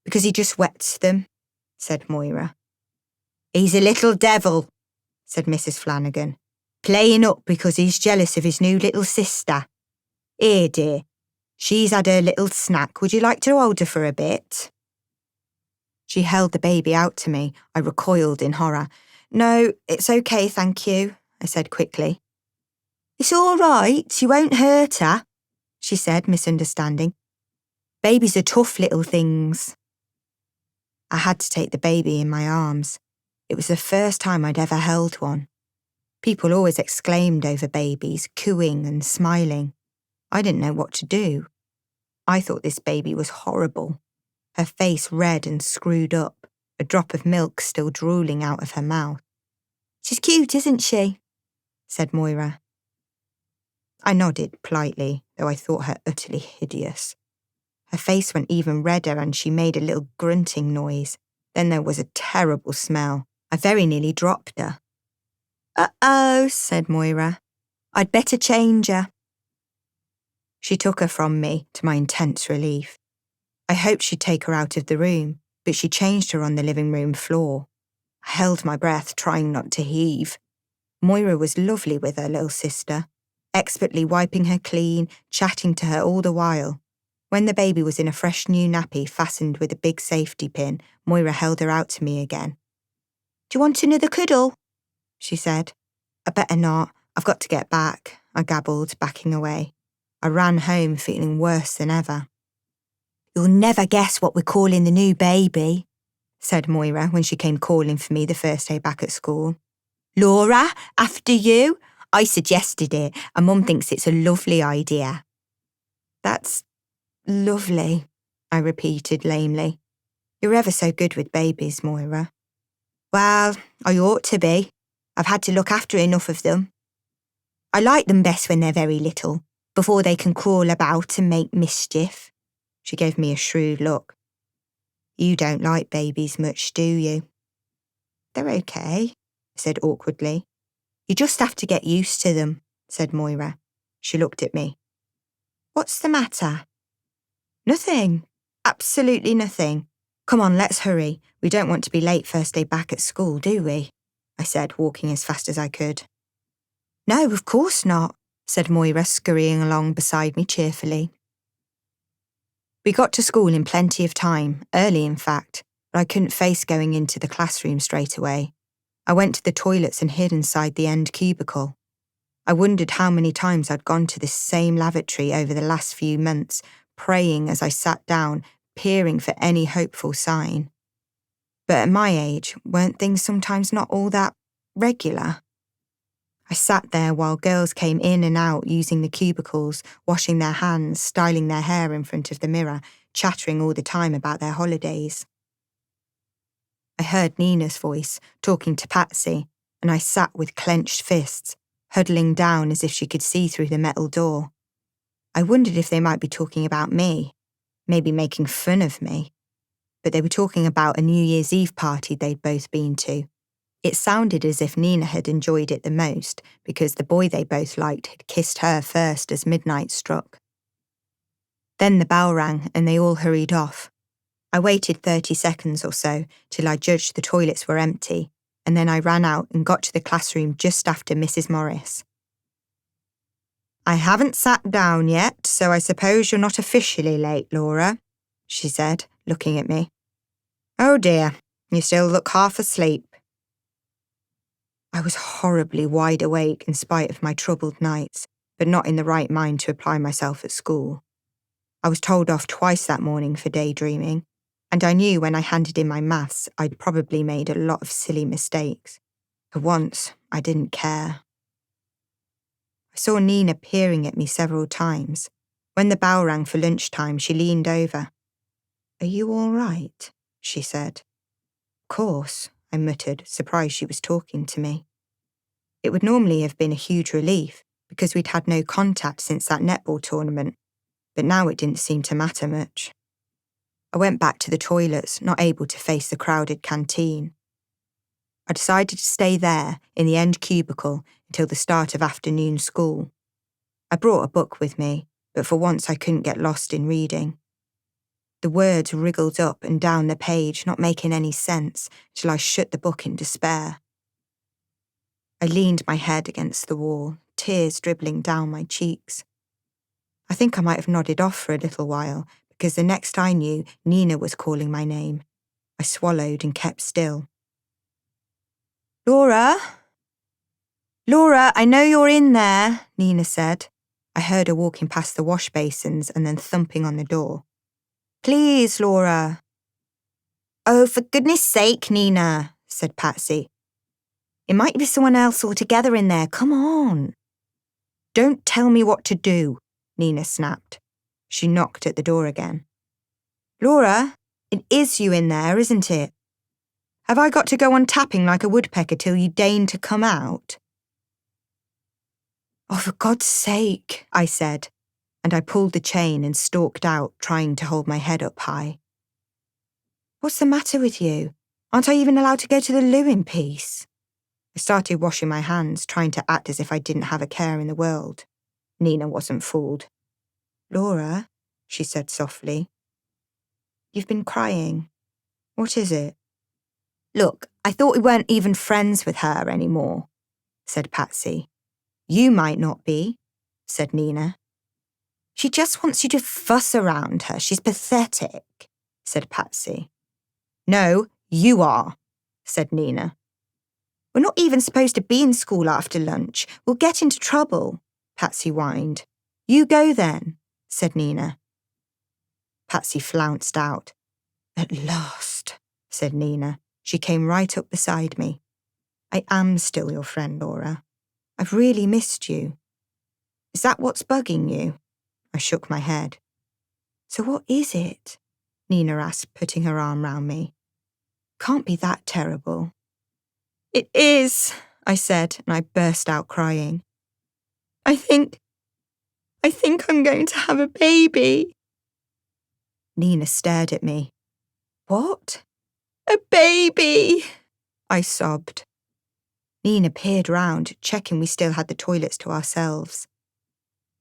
"Because he just wets them," said Moira. "He's a little devil," said Mrs. Flanagan, "playing up because he's jealous of his new little sister. Here, dear, she's had her little snack. Would you like to hold her for a bit?" She held the baby out to me. I recoiled in horror. "No, it's okay, thank you," I said quickly. "It's all right, you won't hurt her," she said, misunderstanding. "Babies are tough little things." I had to take the baby in my arms. It was the first time I'd ever held one. People always exclaimed over babies, cooing and smiling. I didn't know what to do. I thought this baby was horrible. Her face red and screwed up, a drop of milk still drooling out of her mouth. "She's cute, isn't she?" said Moira. I nodded politely, though I thought her utterly hideous. Her face went even redder and she made a little grunting noise. Then there was a terrible smell. I very nearly dropped her. "Uh-oh," said Moira. "I'd better change her." She took her from me, to my intense relief. I hoped she'd take her out of the room, but she changed her on the living room floor. I held my breath, trying not to heave. Moira was lovely with her little sister, expertly wiping her clean, chatting to her all the while. When the baby was in a fresh new nappy fastened with a big safety pin, Moira held her out to me again. "Do you want another cuddle?" she said. "I better not. I've got to get back," I gabbled, backing away. I ran home feeling worse than ever. "You'll never guess what we're calling the new baby," said Moira when she came calling for me the first day back at school. "Laura, after you? I suggested it, and Mum thinks it's a lovely idea." "That's lovely," I repeated lamely. "You're ever so good with babies, Moira." "Well, I ought to be. I've had to look after enough of them. I like them best when they're very little, before they can crawl about and make mischief." She gave me a shrewd look. "You don't like babies much, do you?" "They're okay," I said awkwardly. "You just have to get used to them," said Moira. She looked at me. "What's the matter?" "Nothing. Absolutely nothing. Come on, let's hurry. We don't want to be late first day back at school, do we?" I said, walking as fast as I could. "No, of course not," said Moira, scurrying along beside me cheerfully. We got to school in plenty of time, early in fact, but I couldn't face going into the classroom straight away. I went to the toilets and hid inside the end cubicle. I wondered how many times I'd gone to this same lavatory over the last few months, praying as I sat down, peering for any hopeful sign. But at my age, weren't things sometimes not all that regular? I sat there while girls came in and out using the cubicles, washing their hands, styling their hair in front of the mirror, chattering all the time about their holidays. I heard Nina's voice, talking to Patsy, and I sat with clenched fists, huddling down as if she could see through the metal door. I wondered if they might be talking about me, maybe making fun of me. But they were talking about a New Year's Eve party they'd both been to. It sounded as if Nina had enjoyed it the most because the boy they both liked had kissed her first as midnight struck. Then the bell rang and they all hurried off. I waited 30 seconds or so till I judged the toilets were empty, and then I ran out and got to the classroom just after Mrs. Morris. "I haven't sat down yet, so I suppose you're not officially late, Laura," she said, looking at me. "Oh dear, you still look half asleep." I was horribly wide awake in spite of my troubled nights, but not in the right mind to apply myself at school. I was told off twice that morning for daydreaming, and I knew when I handed in my maths I'd probably made a lot of silly mistakes. For once, I didn't care. I saw Nina peering at me several times. When the bell rang for lunchtime, she leaned over. "Are you all right?" she said. "Of course," I muttered, surprised she was talking to me. It would normally have been a huge relief, because we'd had no contact since that netball tournament, but now it didn't seem to matter much. I went back to the toilets, not able to face the crowded canteen. I decided to stay there, in the end cubicle, until the start of afternoon school. I brought a book with me, but for once I couldn't get lost in reading. The words wriggled up and down the page, not making any sense, till I shut the book in despair. I leaned my head against the wall, tears dribbling down my cheeks. I think I might have nodded off for a little while, because the next I knew, Nina was calling my name. I swallowed and kept still. "Laura? Laura, I know you're in there," Nina said. I heard her walking past the wash basins and then thumping on the door. "Please, Laura." "Oh, for goodness sake, Nina," said Patsy. "It might be someone else altogether in there. Come on." "Don't tell me what to do," Nina snapped. She knocked at the door again. "Laura, it is you in there, isn't it? Have I got to go on tapping like a woodpecker till you deign to come out?" "Oh, for God's sake," I said, and I pulled the chain and stalked out, trying to hold my head up high. "What's the matter with you? Aren't I even allowed to go to the loo in peace?" I started washing my hands, trying to act as if I didn't have a care in the world. Nina wasn't fooled. "Laura," she said softly, "you've been crying. What is it?" "Look, I thought we weren't even friends with her anymore," said Patsy. "You might not be," said Nina. "She just wants you to fuss around her. She's pathetic," said Patsy. "No, you are," said Nina. "We're not even supposed to be in school after lunch. We'll get into trouble," Patsy whined. "You go then," said Nina. Patsy flounced out. "At last," said Nina. She came right up beside me. "I am still your friend, Laura. I've really missed you. Is that what's bugging you?" I shook my head. "So what is it?" Nina asked, putting her arm round me. "Can't be that terrible." "It is," I said, and I burst out crying. I think I'm going to have a baby." Nina stared at me. "What?" "A baby," I sobbed. Nina peered round, checking we still had the toilets to ourselves.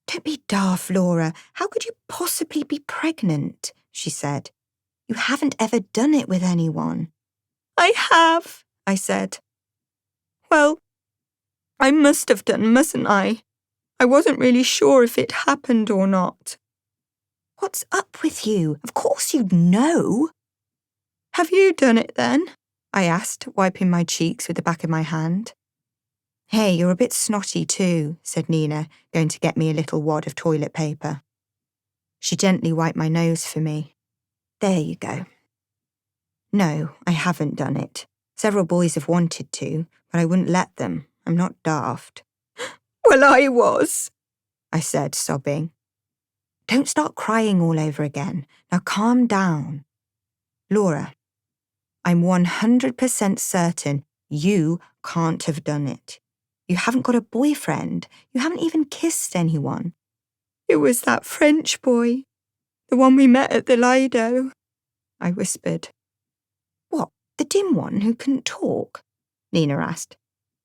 "Don't be daft, Laura. How could you possibly be pregnant?" she said. "You haven't ever done it with anyone." "I have," I said. "Well, I must have done, mustn't I? I wasn't really sure if it happened or not." "What's up with you? Of course you'd know." "Have you done it then?" I asked, wiping my cheeks with the back of my hand. Hey, you're a bit snotty too, said Nina, going to get me a little wad of toilet paper. She gently wiped my nose for me. There you go. No, I haven't done it. Several boys have wanted to, but I wouldn't let them. I'm not daft. Well, I was, I said, sobbing. Don't start crying all over again. Now calm down. Laura, I'm 100% certain you can't have done it. You haven't got a boyfriend. You haven't even kissed anyone. It was that French boy, the one we met at the Lido, I whispered. What, the dim one who couldn't talk? Nina asked.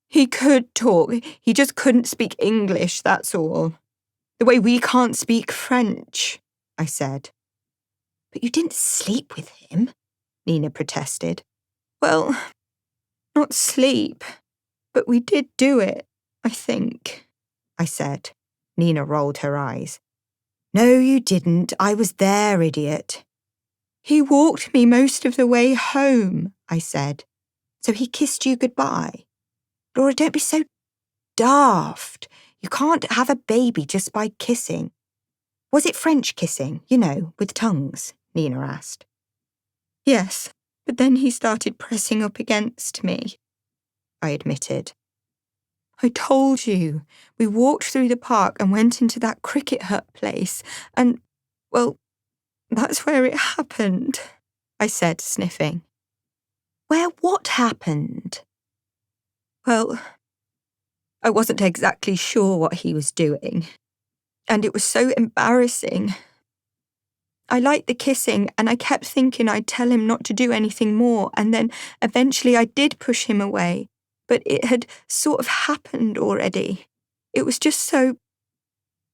He could talk, he just couldn't speak English, that's all. The way we can't speak French, I said. But you didn't sleep with him, Nina protested. Well, not sleep, but we did do it, I think, I said. Nina rolled her eyes. No, you didn't. I was there, idiot. He walked me most of the way home, I said. So he kissed you goodbye. Laura, don't be so daft. You can't have a baby just by kissing. Was it French kissing, you know, with tongues? Nina asked. Yes, but then he started pressing up against me, I admitted. I told you, we walked through the park and went into that cricket hut place, and, well, that's where it happened, I said, sniffing. Where what happened? Well, I wasn't exactly sure what he was doing, and it was so embarrassing. I liked the kissing, and I kept thinking I'd tell him not to do anything more, and then eventually I did push him away, but it had sort of happened already. It was just so...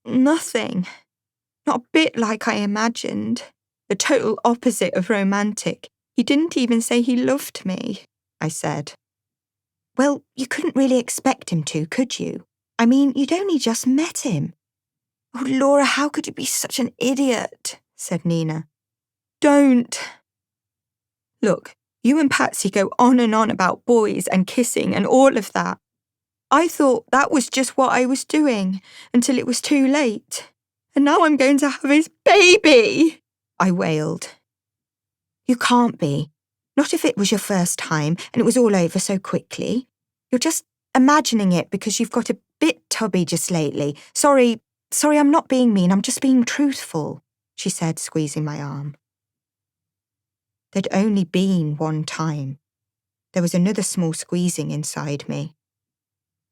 nothing. Not a bit like I imagined. The total opposite of romantic. He didn't even say he loved me, I said. Well, you couldn't really expect him to, could you? I mean, you'd only just met him. Oh, Laura, how could you be such an idiot? Said Nina. Don't. Look, you and Patsy go on and on about boys and kissing and all of that. I thought that was just what I was doing until it was too late. And now I'm going to have his baby, I wailed. You can't be. Not if it was your first time and it was all over so quickly. You're just imagining it because you've got a bit tubby just lately. Sorry, I'm not being mean, I'm just being truthful, she said, squeezing my arm. There'd only been one time. There was another small squeezing inside me.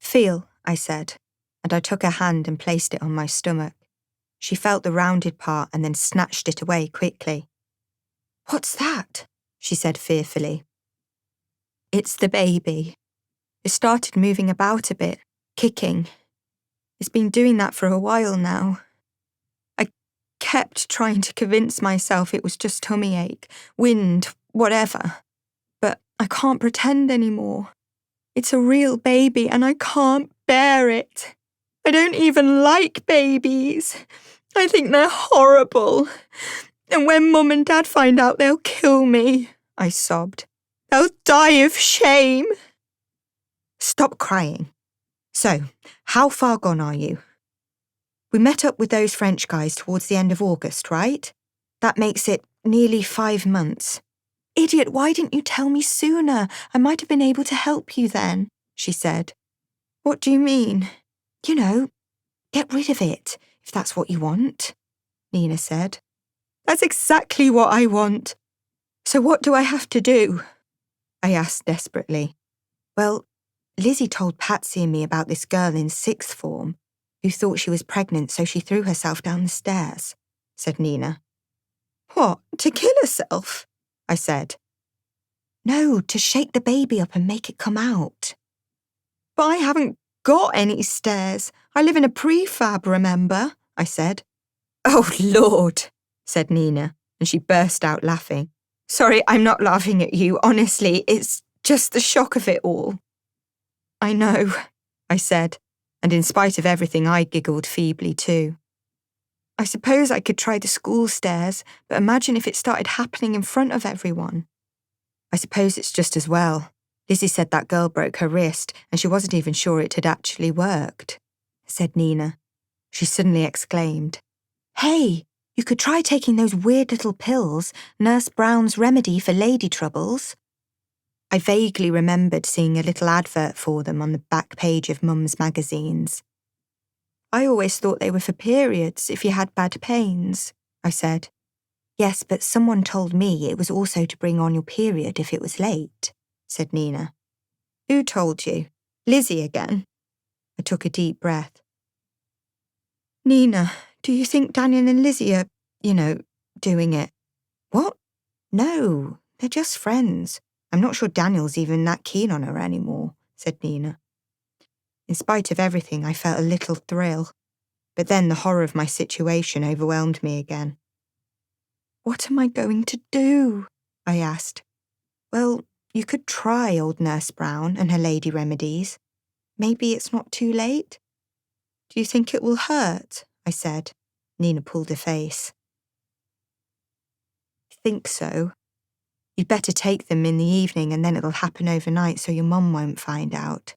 Feel, I said, and I took her hand and placed it on my stomach. She felt the rounded part and then snatched it away quickly. What's that? She said fearfully. It's the baby. It started moving about a bit, kicking. It's been doing that for a while now. I kept trying to convince myself it was just tummy ache, wind, whatever. But I can't pretend anymore. It's a real baby and I can't bear it. I don't even like babies. I think they're horrible. And when Mum and Dad find out, they'll kill me, I sobbed. They'll die of shame. Stop crying. So, how far gone are you? We met up with those French guys towards the end of August, right? That makes it nearly 5 months. Idiot, why didn't you tell me sooner? I might have been able to help you then, she said. What do you mean? You know, get rid of it, if that's what you want, Nina said. That's exactly what I want. So what do I have to do? I asked desperately. Well, Lizzie told Patsy and me about this girl in 6th form who thought she was pregnant, so she threw herself down the stairs, said Nina. What, to kill herself? I said. No, to shake the baby up and make it come out. But I haven't got any stairs. I live in a prefab, remember? I said. Oh, Lord, said Nina, and she burst out laughing. Sorry, I'm not laughing at you, honestly. It's just the shock of it all. I know, I said, and in spite of everything, I giggled feebly too. I suppose I could try the school stairs, but imagine if it started happening in front of everyone. I suppose it's just as well. Lizzie said that girl broke her wrist and she wasn't even sure it had actually worked, said Nina. She suddenly exclaimed, "Hey, you could try taking those weird little pills, Nurse Brown's remedy for lady troubles." I vaguely remembered seeing a little advert for them on the back page of Mum's magazines. "I always thought they were for periods if you had bad pains," I said. "Yes, but someone told me it was also to bring on your period if it was late," said Nina. "Who told you? Lizzie again?" I took a deep breath. "Nina, do you think Daniel and Lizzie are, doing it?" "What? No, they're just friends. I'm not sure Daniel's even that keen on her anymore," said Nina. In spite of everything, I felt a little thrill, but then the horror of my situation overwhelmed me again. "What am I going to do?" I asked. "Well, you could try old Nurse Brown and her lady remedies. Maybe it's not too late." "Do you think it will hurt?" I said. Nina pulled a face. "I think so. You'd better take them in the evening and then it'll happen overnight so your mum won't find out."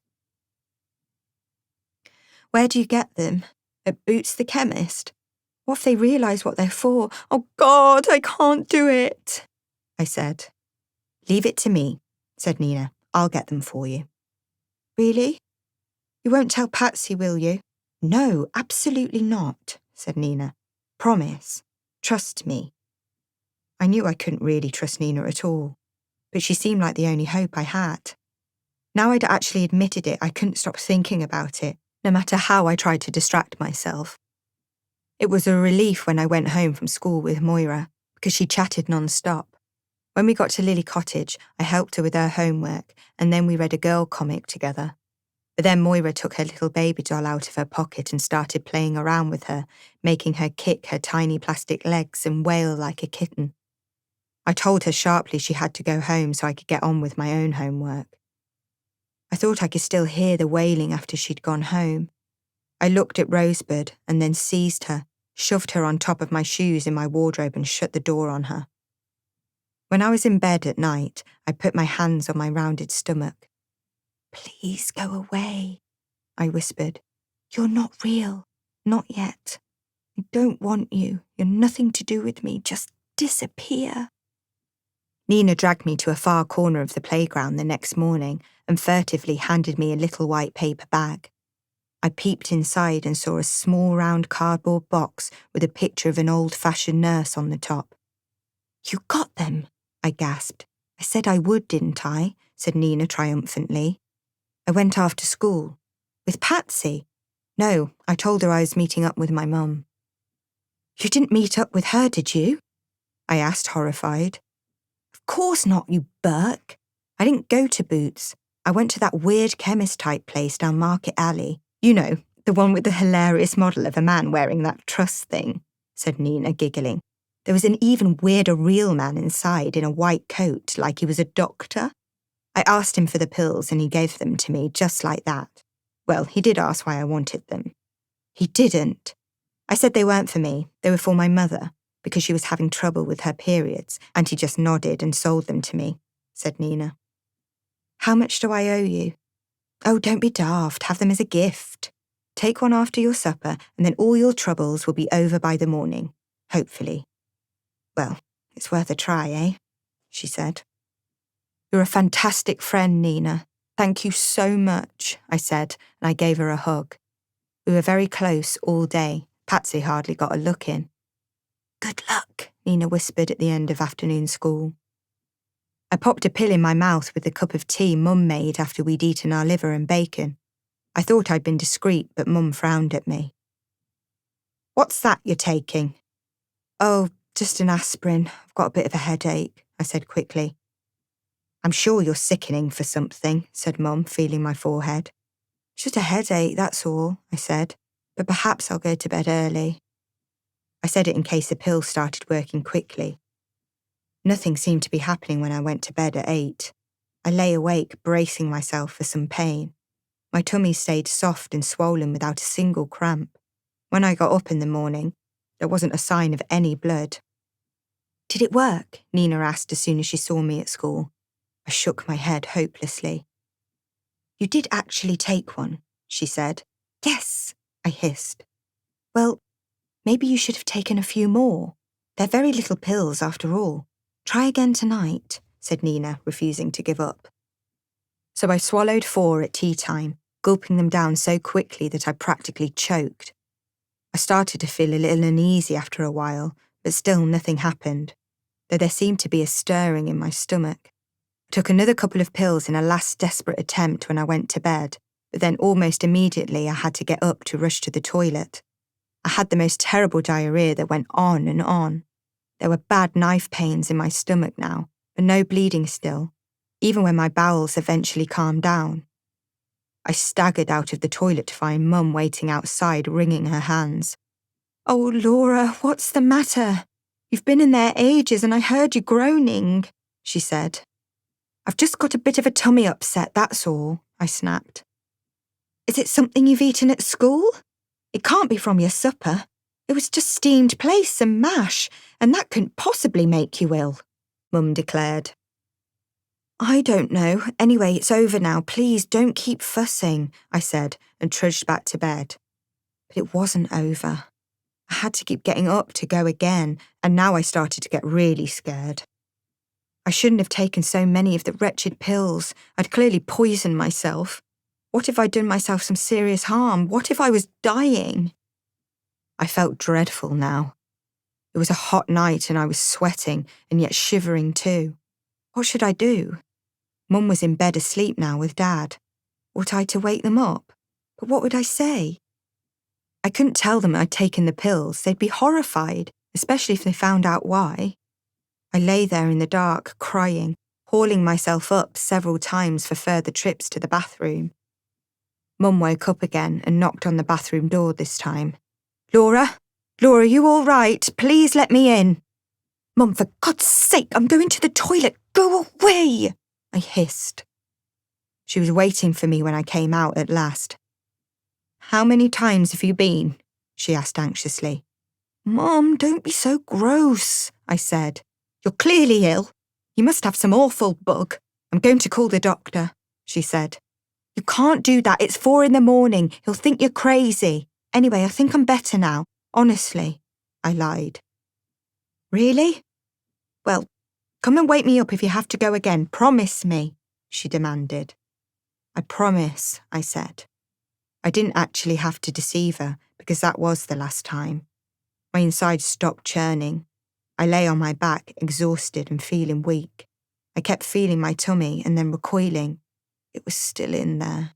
"Where do you get them? At Boots the chemist? What if they realise what they're for? Oh God, I can't do it," I said. "Leave it to me," said Nina. "I'll get them for you." "Really? You won't tell Patsy, will you?" "No, absolutely not," said Nina. "Promise. Trust me." I knew I couldn't really trust Nina at all, but she seemed like the only hope I had. Now I'd actually admitted it, I couldn't stop thinking about it, no matter how I tried to distract myself. It was a relief when I went home from school with Moira, because she chatted non-stop. When we got to Lily Cottage, I helped her with her homework, and then we read a girl comic together. But then Moira took her little baby doll out of her pocket and started playing around with her, making her kick her tiny plastic legs and wail like a kitten. I told her sharply she had to go home so I could get on with my own homework. I thought I could still hear the wailing after she'd gone home. I looked at Rosebud and then seized her, shoved her on top of my shoes in my wardrobe and shut the door on her. When I was in bed at night, I put my hands on my rounded stomach. "Please go away," I whispered. "You're not real. Not yet. I don't want you. You're nothing to do with me. Just disappear." Nina dragged me to a far corner of the playground the next morning and furtively handed me a little white paper bag. I peeped inside and saw a small round cardboard box with a picture of an old-fashioned nurse on the top. "You got them," I gasped. "I said I would, didn't I?" said Nina triumphantly. "I went after school. With Patsy?" "No, I told her I was meeting up with my mum." "You didn't meet up with her, did you?" I asked, horrified. "Of course not, you Burke. I didn't go to Boots. I went to that weird chemist-type place down Market Alley. You know, the one with the hilarious model of a man wearing that truss thing," said Nina, giggling. "There was an even weirder real man inside in a white coat, like he was a doctor. I asked him for the pills and he gave them to me just like that. Well, he did ask why I wanted them." "He didn't." "I said they weren't for me, they were for my mother, because she was having trouble with her periods, and he just nodded and sold them to me," said Nina. "How much do I owe you?" "Oh, don't be daft, have them as a gift. Take one after your supper, and then all your troubles will be over by the morning, hopefully." "Well, it's worth a try, eh?" she said. "You're a fantastic friend, Nina. Thank you so much," I said, and I gave her a hug. We were very close all day. Patsy hardly got a look in. "Good luck," Nina whispered at the end of afternoon school. I popped a pill in my mouth with the cup of tea Mum made after we'd eaten our liver and bacon. I thought I'd been discreet, but Mum frowned at me. "What's that you're taking?" "Oh, just an aspirin. I've got a bit of a headache," I said quickly. "I'm sure you're sickening for something," said Mum, feeling my forehead. "Just a headache, that's all," I said, "but perhaps I'll go to bed early." I said it in case the pill started working quickly. Nothing seemed to be happening when I went to bed at 8. I lay awake, bracing myself for some pain. My tummy stayed soft and swollen without a single cramp. When I got up in the morning, there wasn't a sign of any blood. "Did it work?" Nina asked as soon as she saw me at school. I shook my head hopelessly. You did actually take one, she said. Yes, I hissed. Well, maybe you should have taken a few more. They're very little pills after all. Try again tonight, said Nina, refusing to give up. So I swallowed 4 at tea time, gulping them down so quickly that I practically choked. I started to feel a little uneasy after a while, but still nothing happened, though there seemed to be a stirring in my stomach. I took another couple of pills in a last desperate attempt when I went to bed, but then almost immediately I had to get up to rush to the toilet. I had the most terrible diarrhea that went on and on. There were bad knife pains in my stomach now, but no bleeding still, even when my bowels eventually calmed down. I staggered out of the toilet to find Mum waiting outside, wringing her hands. Oh, Laura, what's the matter? You've been in there ages and I heard you groaning, she said. I've just got a bit of a tummy upset, that's all, I snapped. Is it something you've eaten at school? It can't be from your supper. It was just steamed plaice and mash, and that couldn't possibly make you ill, Mum declared. I don't know. Anyway, it's over now. Please don't keep fussing, I said, and trudged back to bed. But it wasn't over. I had to keep getting up to go again, and now I started to get really scared. I shouldn't have taken so many of the wretched pills. I'd clearly poisoned myself. What if I'd done myself some serious harm? What if I was dying? I felt dreadful now. It was a hot night and I was sweating and yet shivering too. What should I do? Mum was in bed asleep now with Dad. Ought I to wake them up? But what would I say? I couldn't tell them I'd taken the pills. They'd be horrified, especially if they found out why. I lay there in the dark, crying, hauling myself up several times for further trips to the bathroom. Mum woke up again and knocked on the bathroom door this time. Laura, you all right? Please let me in. Mum, for God's sake, I'm going to the toilet. Go away, I hissed. She was waiting for me when I came out at last. How many times have you been? She asked anxiously. Mum, don't be so gross, I said. You're clearly ill. You must have some awful bug. I'm going to call the doctor, she said. You can't do that. It's 4 a.m. He'll think you're crazy. Anyway, I think I'm better now. Honestly, I lied. Really? Well, come and wake me up if you have to go again. Promise me, she demanded. I promise, I said. I didn't actually have to deceive her because that was the last time. My insides stopped churning. I lay on my back, exhausted and feeling weak. I kept feeling my tummy and then recoiling. It was still in there.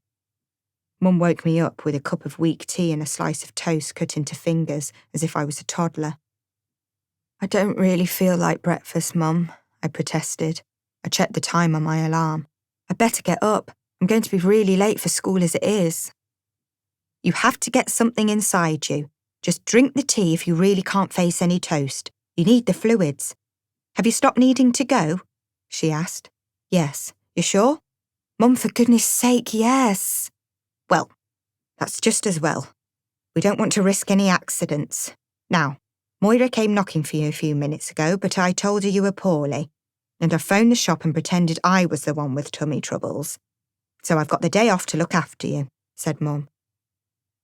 Mum woke me up with a cup of weak tea and a slice of toast cut into fingers as if I was a toddler. I don't really feel like breakfast, Mum, I protested. I checked the time on my alarm. I better get up. I'm going to be really late for school as it is. You have to get something inside you. Just drink the tea if you really can't face any toast. You need the fluids. Have you stopped needing to go? She asked. Yes. You sure? Mum, for goodness sake, yes. Well, that's just as well. We don't want to risk any accidents. Now, Moira came knocking for you a few minutes ago, but I told her you were poorly, and I phoned the shop and pretended I was the one with tummy troubles. So I've got the day off to look after you, said Mum.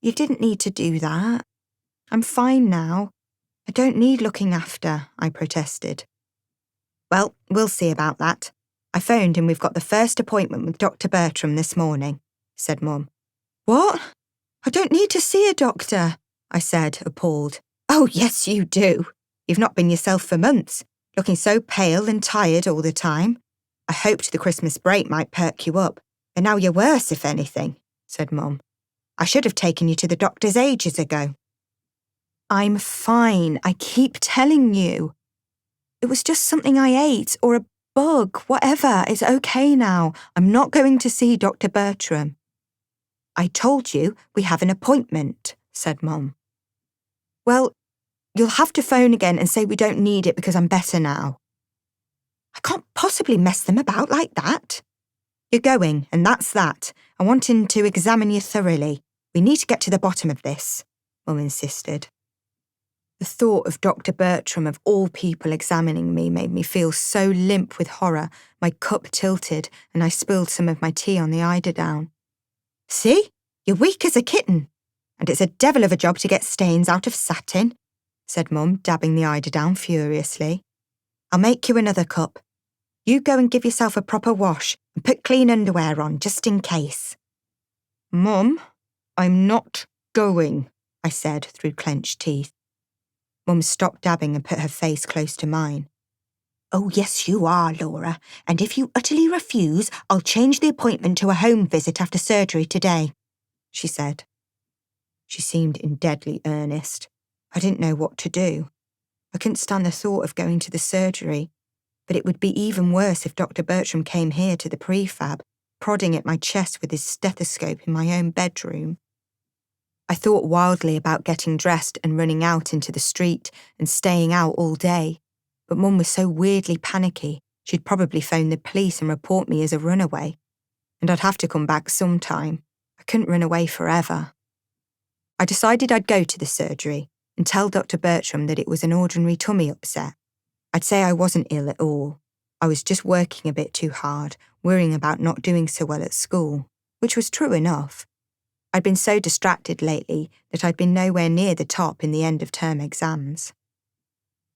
You didn't need to do that. I'm fine now. I don't need looking after, I protested. Well, we'll see about that. I phoned and we've got the first appointment with Dr. Bertram this morning, said Mum. What? I don't need to see a doctor, I said, appalled. Oh, yes, you do. You've not been yourself for months, looking so pale and tired all the time. I hoped the Christmas break might perk you up, but now you're worse, if anything, said Mum. I should have taken you to the doctor's ages ago. I'm fine, I keep telling you. It was just something I ate, or a bug, whatever. It's okay now. I'm not going to see Dr. Bertram. I told you we have an appointment, said Mum. Well, you'll have to phone again and say we don't need it because I'm better now. I can't possibly mess them about like that. You're going, and that's that. I want him to examine you thoroughly. We need to get to the bottom of this, Mum insisted. The thought of Dr. Bertram of all people examining me made me feel so limp with horror, my cup tilted and I spilled some of my tea on the eiderdown. "See? You're weak as a kitten. And it's a devil of a job to get stains out of satin," said Mum, dabbing the eiderdown furiously. "I'll make you another cup. You go and give yourself a proper wash and put clean underwear on, just in case." "Mum, I'm not going," I said through clenched teeth. Mum stopped dabbing and put her face close to mine. "Oh, yes, you are, Laura, and if you utterly refuse, I'll change the appointment to a home visit after surgery today," she said. She seemed in deadly earnest. I didn't know what to do. I couldn't stand the thought of going to the surgery, but it would be even worse if Dr. Bertram came here to the prefab, prodding at my chest with his stethoscope in my own bedroom. I thought wildly about getting dressed and running out into the street and staying out all day, but Mum was so weirdly panicky she'd probably phone the police and report me as a runaway, and I'd have to come back sometime. I couldn't run away forever. I decided I'd go to the surgery and tell Dr. Bertram that it was an ordinary tummy upset. I'd say I wasn't ill at all. I was just working a bit too hard, worrying about not doing so well at school, which was true enough. I'd been so distracted lately that I'd been nowhere near the top in the end-of-term exams.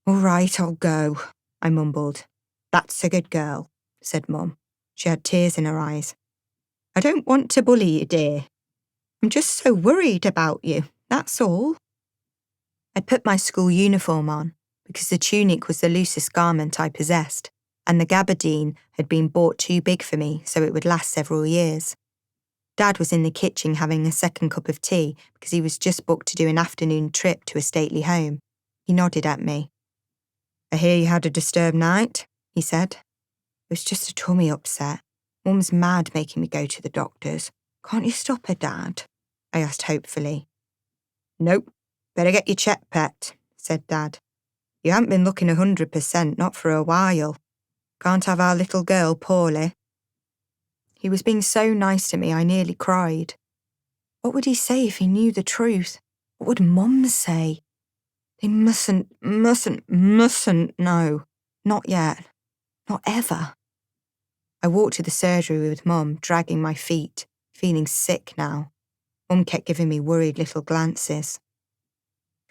"All right, I'll go," I mumbled. "That's a good girl," said Mum. She had tears in her eyes. "I don't want to bully you, dear. I'm just so worried about you, that's all." I put my school uniform on, because the tunic was the loosest garment I possessed, and the gabardine had been bought too big for me so it would last several years. Dad was in the kitchen having a second cup of tea because he was just booked to do an afternoon trip to a stately home. He nodded at me. "I hear you had a disturbed night," he said. "It was just a tummy upset. Mum's mad making me go to the doctors. Can't you stop her, Dad?" I asked hopefully. "Nope, better get your check, pet," said Dad. "You haven't been looking 100%, not for a while. Can't have our little girl poorly." He was being so nice to me I nearly cried. What would he say if he knew the truth? What would Mum say? They mustn't know. Not yet. Not ever. I walked to the surgery with Mum, dragging my feet, feeling sick now. Mum kept giving me worried little glances.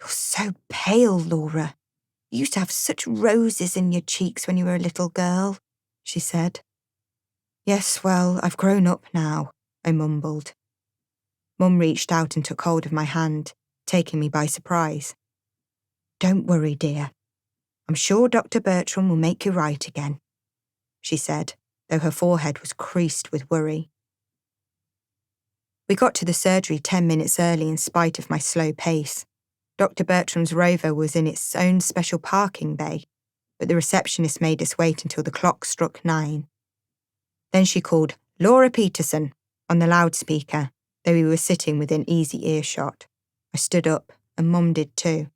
"You're so pale, Laura. You used to have such roses in your cheeks when you were a little girl," she said. "Yes, well, I've grown up now," I mumbled. Mum reached out and took hold of my hand, taking me by surprise. "Don't worry, dear. I'm sure Dr. Bertram will make you right again," she said, though her forehead was creased with worry. We got to the surgery 10 minutes early in spite of my slow pace. Dr. Bertram's Rover was in its own special parking bay, but the receptionist made us wait until the clock struck 9. Then she called "Laura Peterson" on the loudspeaker, though we were sitting within easy earshot. I stood up, and Mum did too.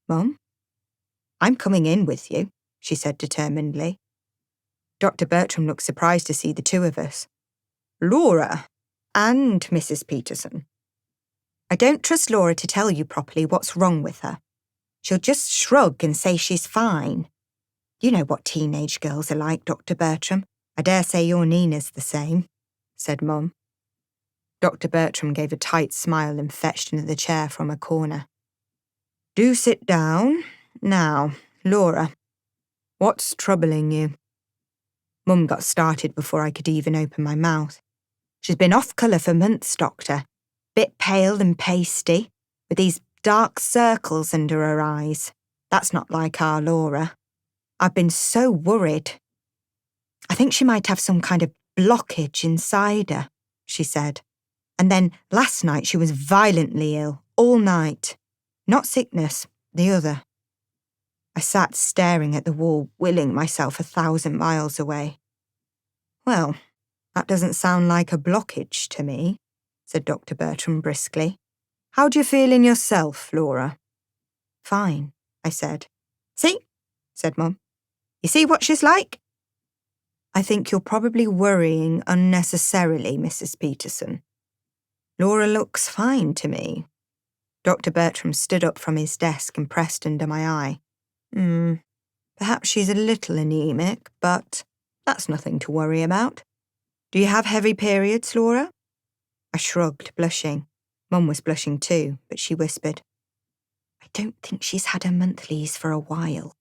"Mum? I'm coming in with you," she said determinedly. Dr. Bertram looked surprised to see the two of us. "Laura and Mrs. Peterson." "I don't trust Laura to tell you properly what's wrong with her. She'll just shrug and say she's fine. You know what teenage girls are like, Dr. Bertram. I dare say your Nina's the same," said Mum. Dr. Bertram gave a tight smile and fetched another chair from a corner. "Do sit down. Now, Laura, what's troubling you?" Mum got started before I could even open my mouth. "She's been off colour for months, Doctor. Bit pale and pasty, with these dark circles under her eyes. That's not like our Laura. I've been so worried. I think she might have some kind of blockage inside her," she said. "And then last night she was violently ill, all night. Not sickness, the other." I sat staring at the wall, willing myself 1,000 miles away. "Well, that doesn't sound like a blockage to me," said Dr. Bertram briskly. "How do you feel in yourself, Laura?" "Fine," I said. "See?" said Mum. "You see what she's like?" "I think you're probably worrying unnecessarily, Mrs. Peterson. Laura looks fine to me." Dr. Bertram stood up from his desk and pressed under my eye. Perhaps she's a little anemic, but that's nothing to worry about. Do you have heavy periods, Laura? I shrugged, blushing. Mum was blushing too, but she whispered, I don't think she's had her monthlies for a while.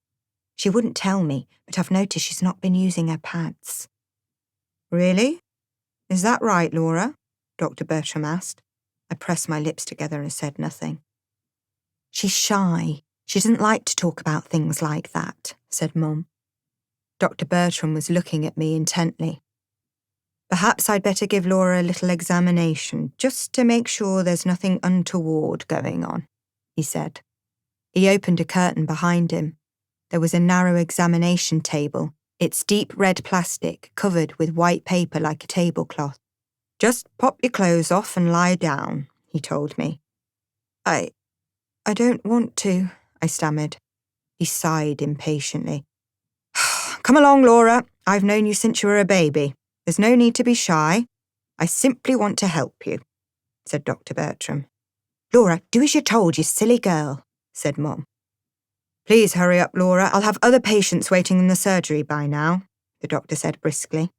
She wouldn't tell me, but I've noticed she's not been using her pads. Really? Is that right, Laura? Dr. Bertram asked. I pressed my lips together and said nothing. She's shy. She doesn't like to talk about things like that, said Mum. Dr. Bertram was looking at me intently. Perhaps I'd better give Laura a little examination, just to make sure there's nothing untoward going on, he said. He opened a curtain behind him. There was a narrow examination table, its deep red plastic covered with white paper like a tablecloth. Just pop your clothes off and lie down, he told me. I don't want to, I stammered. He sighed impatiently. Come along, Laura. I've known you since you were a baby. There's no need to be shy. I simply want to help you, said Dr. Bertram. Laura, do as you're told, you silly girl, said Mum. Please hurry up, Laura. I'll have other patients waiting in the surgery by now, the doctor said briskly.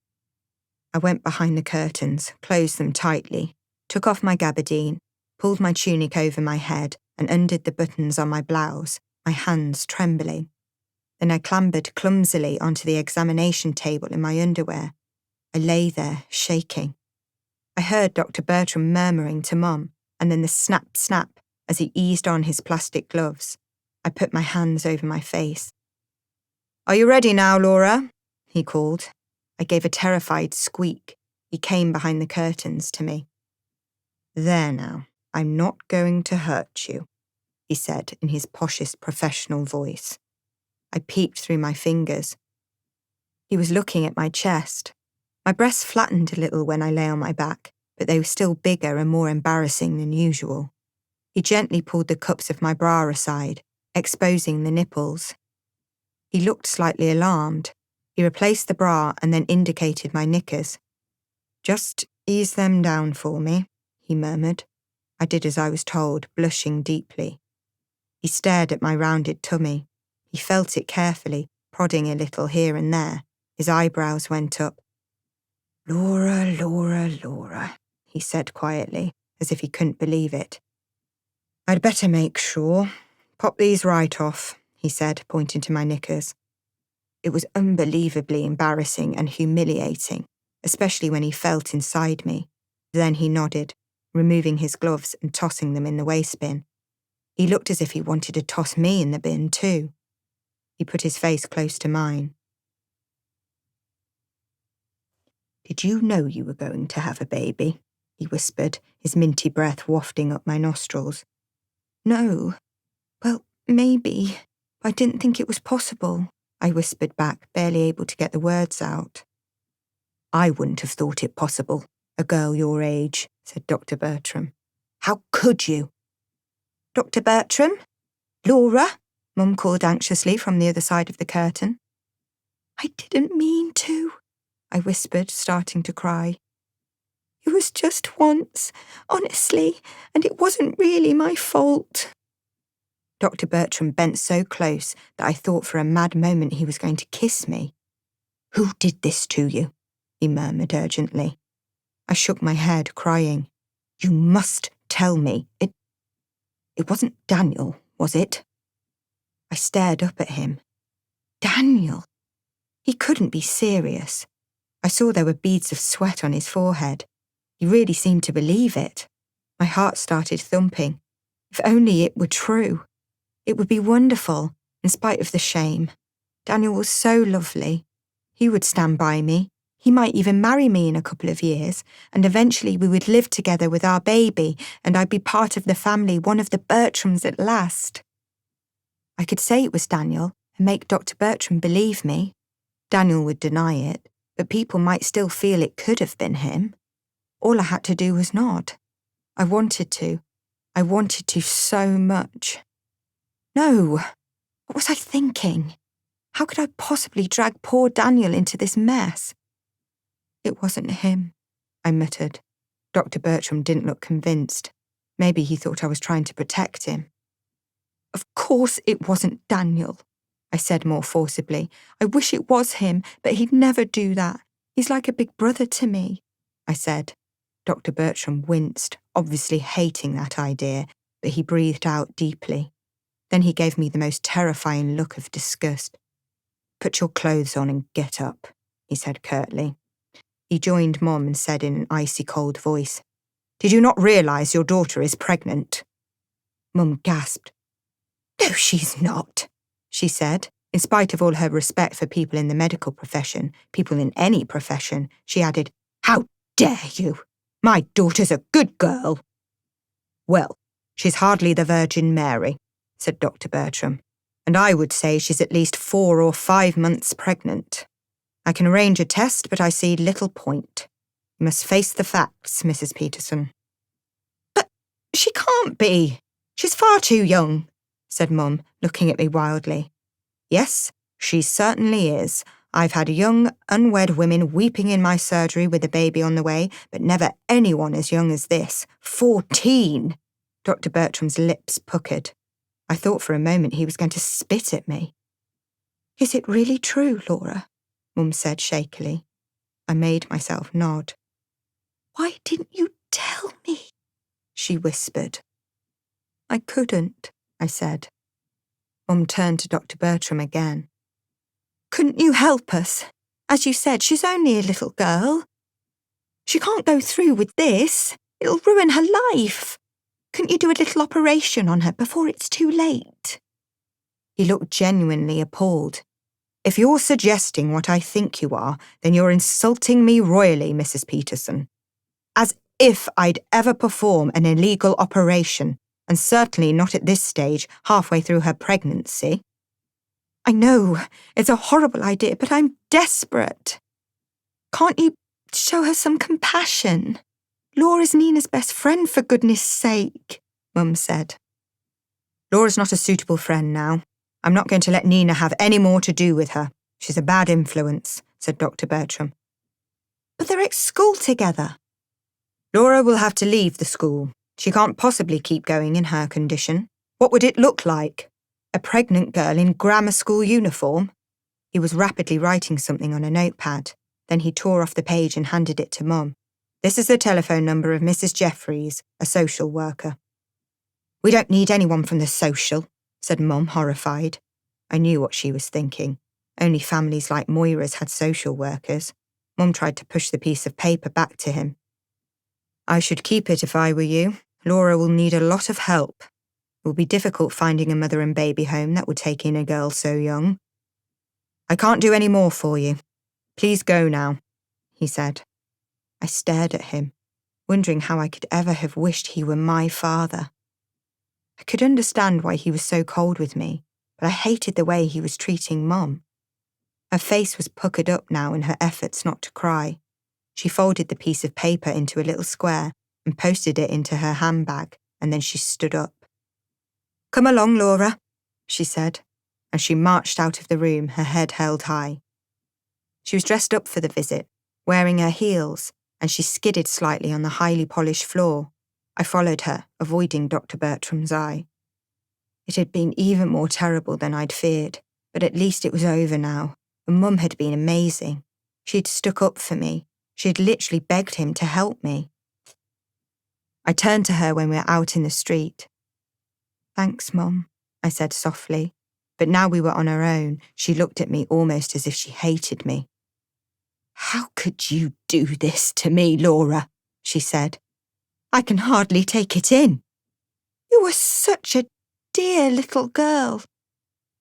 I went behind the curtains, closed them tightly, took off my gabardine, pulled my tunic over my head and undid the buttons on my blouse, my hands trembling. Then I clambered clumsily onto the examination table in my underwear. I lay there, shaking. I heard Dr. Bertram murmuring to Mum, and then the snap, snap as he eased on his plastic gloves. I put my hands over my face. Are you ready now, Laura? He called. I gave a terrified squeak. He came behind the curtains to me. There now, I'm not going to hurt you, he said in his poshest professional voice. I peeped through my fingers. He was looking at my chest. My breasts flattened a little when I lay on my back, but they were still bigger and more embarrassing than usual. He gently pulled the cups of my bra aside, exposing the nipples. He looked slightly alarmed. He replaced the bra and then indicated my knickers. Just ease them down for me, he murmured. I did as I was told, blushing deeply. He stared at my rounded tummy. He felt it carefully, prodding a little here and there. His eyebrows went up. Laura, Laura, Laura, he said quietly, as if he couldn't believe it. I'd better make sure. Pop these right off, he said, pointing to my knickers. It was unbelievably embarrassing and humiliating, especially when he felt inside me. Then he nodded, removing his gloves and tossing them in the waste bin. He looked as if he wanted to toss me in the bin too. He put his face close to mine. Did you know you were going to have a baby? He whispered, his minty breath wafting up my nostrils. No. Well, maybe. I didn't think it was possible, I whispered back, barely able to get the words out. I wouldn't have thought it possible, a girl your age, said Dr. Bertram. How could you? Dr. Bertram? Laura? Mum called anxiously from the other side of the curtain. I didn't mean to, I whispered, starting to cry. It was just once, honestly, and it wasn't really my fault. Dr. Bertram bent so close that I thought for a mad moment he was going to kiss me. Who did this to you? He murmured urgently. I shook my head, crying. You must tell me. It wasn't Daniel, was it? I stared up at him. Daniel? He couldn't be serious. I saw there were beads of sweat on his forehead. He really seemed to believe it. My heart started thumping. If only it were true. It would be wonderful, in spite of the shame. Daniel was so lovely. He would stand by me. He might even marry me in a couple of years, and eventually we would live together with our baby, and I'd be part of the family, one of the Bertrams at last. I could say it was Daniel and make Dr. Bertram believe me. Daniel would deny it, but people might still feel it could have been him. All I had to do was nod. I wanted to. I wanted to so much. No, what was I thinking? How could I possibly drag poor Daniel into this mess? It wasn't him, I muttered. Dr. Bertram didn't look convinced. Maybe he thought I was trying to protect him. Of course it wasn't Daniel, I said more forcibly. I wish it was him, but he'd never do that. He's like a big brother to me, I said. Dr. Bertram winced, obviously hating that idea, but he breathed out deeply. Then he gave me the most terrifying look of disgust. Put your clothes on and get up, he said curtly. He joined Mum and said in an icy cold voice, Did you not realise your daughter is pregnant? Mum gasped. No, she's not, she said. In spite of all her respect for people in the medical profession, people in any profession, she added, How dare you? My daughter's a good girl. Well, she's hardly the Virgin Mary, said Dr. Bertram, and I would say she's at least 4 or 5 months pregnant. I can arrange a test, but I see little point. You must face the facts, Mrs. Peterson. But she can't be. She's far too young, said Mum, looking at me wildly. Yes, she certainly is. I've had young, unwed women weeping in my surgery with a baby on the way, but never anyone as young as this. 14! Dr. Bertram's lips puckered. I thought for a moment he was going to spit at me. Is it really true, Laura? Mum said shakily. I made myself nod. Why didn't you tell me? She whispered. I couldn't, I said. Mum turned to Dr. Bertram again. Couldn't you help us? As you said, she's only a little girl. She can't go through with this. It'll ruin her life. Couldn't you do a little operation on her before it's too late? He looked genuinely appalled. If you're suggesting what I think you are, then you're insulting me royally, Mrs. Peterson. As if I'd ever perform an illegal operation, and certainly not at this stage, halfway through her pregnancy. I know, it's a horrible idea, but I'm desperate. Can't you show her some compassion? Laura's Nina's best friend, for goodness sake, Mum said. Laura's not a suitable friend now. I'm not going to let Nina have any more to do with her. She's a bad influence, said Dr. Bertram. But they're at school together. Laura will have to leave the school. She can't possibly keep going in her condition. What would it look like? A pregnant girl in grammar school uniform? He was rapidly writing something on a notepad. Then he tore off the page and handed it to Mum. This is the telephone number of Mrs. Jeffries, a social worker. We don't need anyone from the social, said Mum, horrified. I knew what she was thinking. Only families like Moira's had social workers. Mum tried to push the piece of paper back to him. I should keep it if I were you. Laura will need a lot of help. It will be difficult finding a mother and baby home that would take in a girl so young. I can't do any more for you. Please go now, he said. I stared at him, wondering how I could ever have wished he were my father. I could understand why he was so cold with me, but I hated the way he was treating Mum. Her face was puckered up now in her efforts not to cry. She folded the piece of paper into a little square and posted it into her handbag, and then she stood up. Come along, Laura, she said, and she marched out of the room, her head held high. She was dressed up for the visit, wearing her heels, and she skidded slightly on the highly polished floor. I followed her, avoiding Dr. Bertram's eye. It had been even more terrible than I'd feared, but at least it was over now, and Mum had been amazing. She'd stuck up for me. She'd literally begged him to help me. I turned to her when we were out in the street. Thanks, Mum, I said softly, but now we were on our own, she looked at me almost as if she hated me. How could you do this to me, Laura? She said. I can hardly take it in. You were such a dear little girl.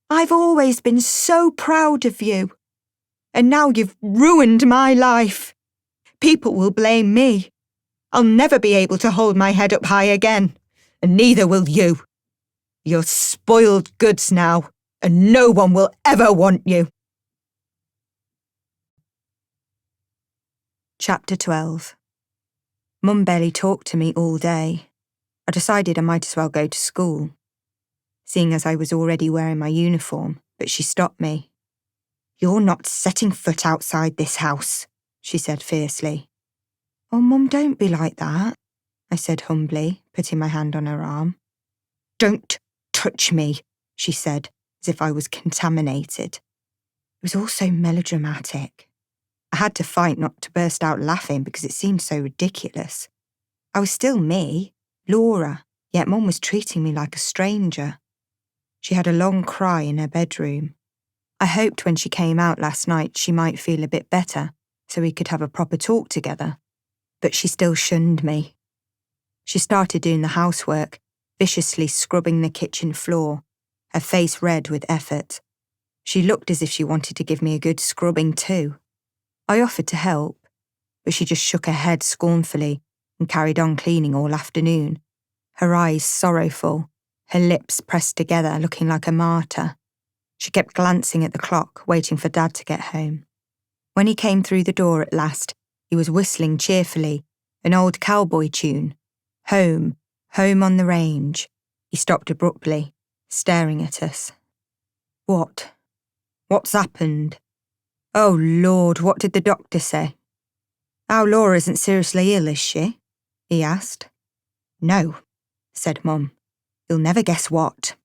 I've always been so proud of you. And now you've ruined my life. People will blame me. I'll never be able to hold my head up high again, and neither will you. You're spoiled goods now, and no one will ever want you. Chapter 12. Mum barely talked to me all day. I decided I might as well go to school, seeing as I was already wearing my uniform, but she stopped me. You're not setting foot outside this house, she said fiercely. Oh, Mum, don't be like that, I said humbly, putting my hand on her arm. "Don't touch me," she said, as if I was contaminated. It was all so melodramatic. I had to fight not to burst out laughing because it seemed so ridiculous. I was still me, Laura, yet Mum was treating me like a stranger. She had a long cry in her bedroom. I hoped when she came out last night she might feel a bit better, so we could have a proper talk together. But she still shunned me. She started doing the housework, viciously scrubbing the kitchen floor, her face red with effort. She looked as if she wanted to give me a good scrubbing too. I offered to help, but she just shook her head scornfully and carried on cleaning all afternoon, her eyes sorrowful, her lips pressed together, looking like a martyr. She kept glancing at the clock, waiting for Dad to get home. When he came through the door at last, he was whistling cheerfully, an old cowboy tune. Home, home on the range. He stopped abruptly, staring at us. "What? What's happened?" "Oh, Lord, what did the doctor say?" "Our Laura isn't seriously ill, is she?" he asked. "No," said Mum. "You'll never guess what."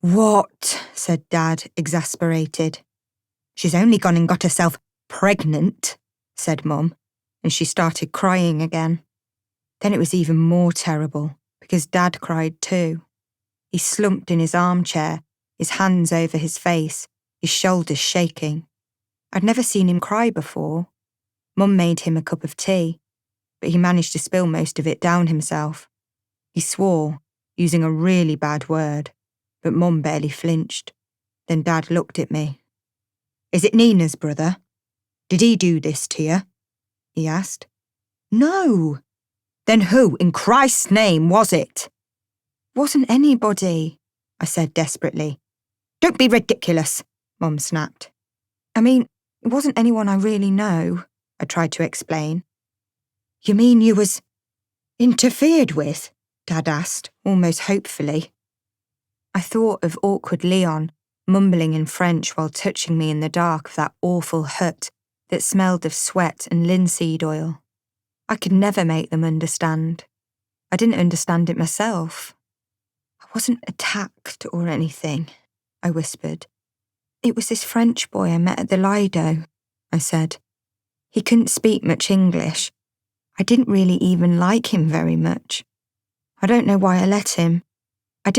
"What?" said Dad, exasperated. "She's only gone and got herself pregnant," said Mum, and she started crying again. Then it was even more terrible, because Dad cried too. He slumped in his armchair, his hands over his face, his shoulders shaking. I'd never seen him cry before. Mum made him a cup of tea, but he managed to spill most of it down himself. He swore, using a really bad word, but Mum barely flinched. Then Dad looked at me. "Is it Nina's brother? Did he do this to you?" he asked. "No." "Then who, in Christ's name, was it?" "Wasn't anybody," I said desperately. "Don't be ridiculous," Mum snapped. "I mean, it wasn't anyone I really know," I tried to explain. "You mean you was interfered with?" Dad asked, almost hopefully. I thought of awkward Leon, mumbling in French while touching me in the dark of that awful hut that smelled of sweat and linseed oil. I could never make them understand. I didn't understand it myself. "I wasn't attacked or anything," I whispered. "It was this French boy I met at the Lido," I said. "He couldn't speak much English. I didn't really even like him very much. I don't know why I let him.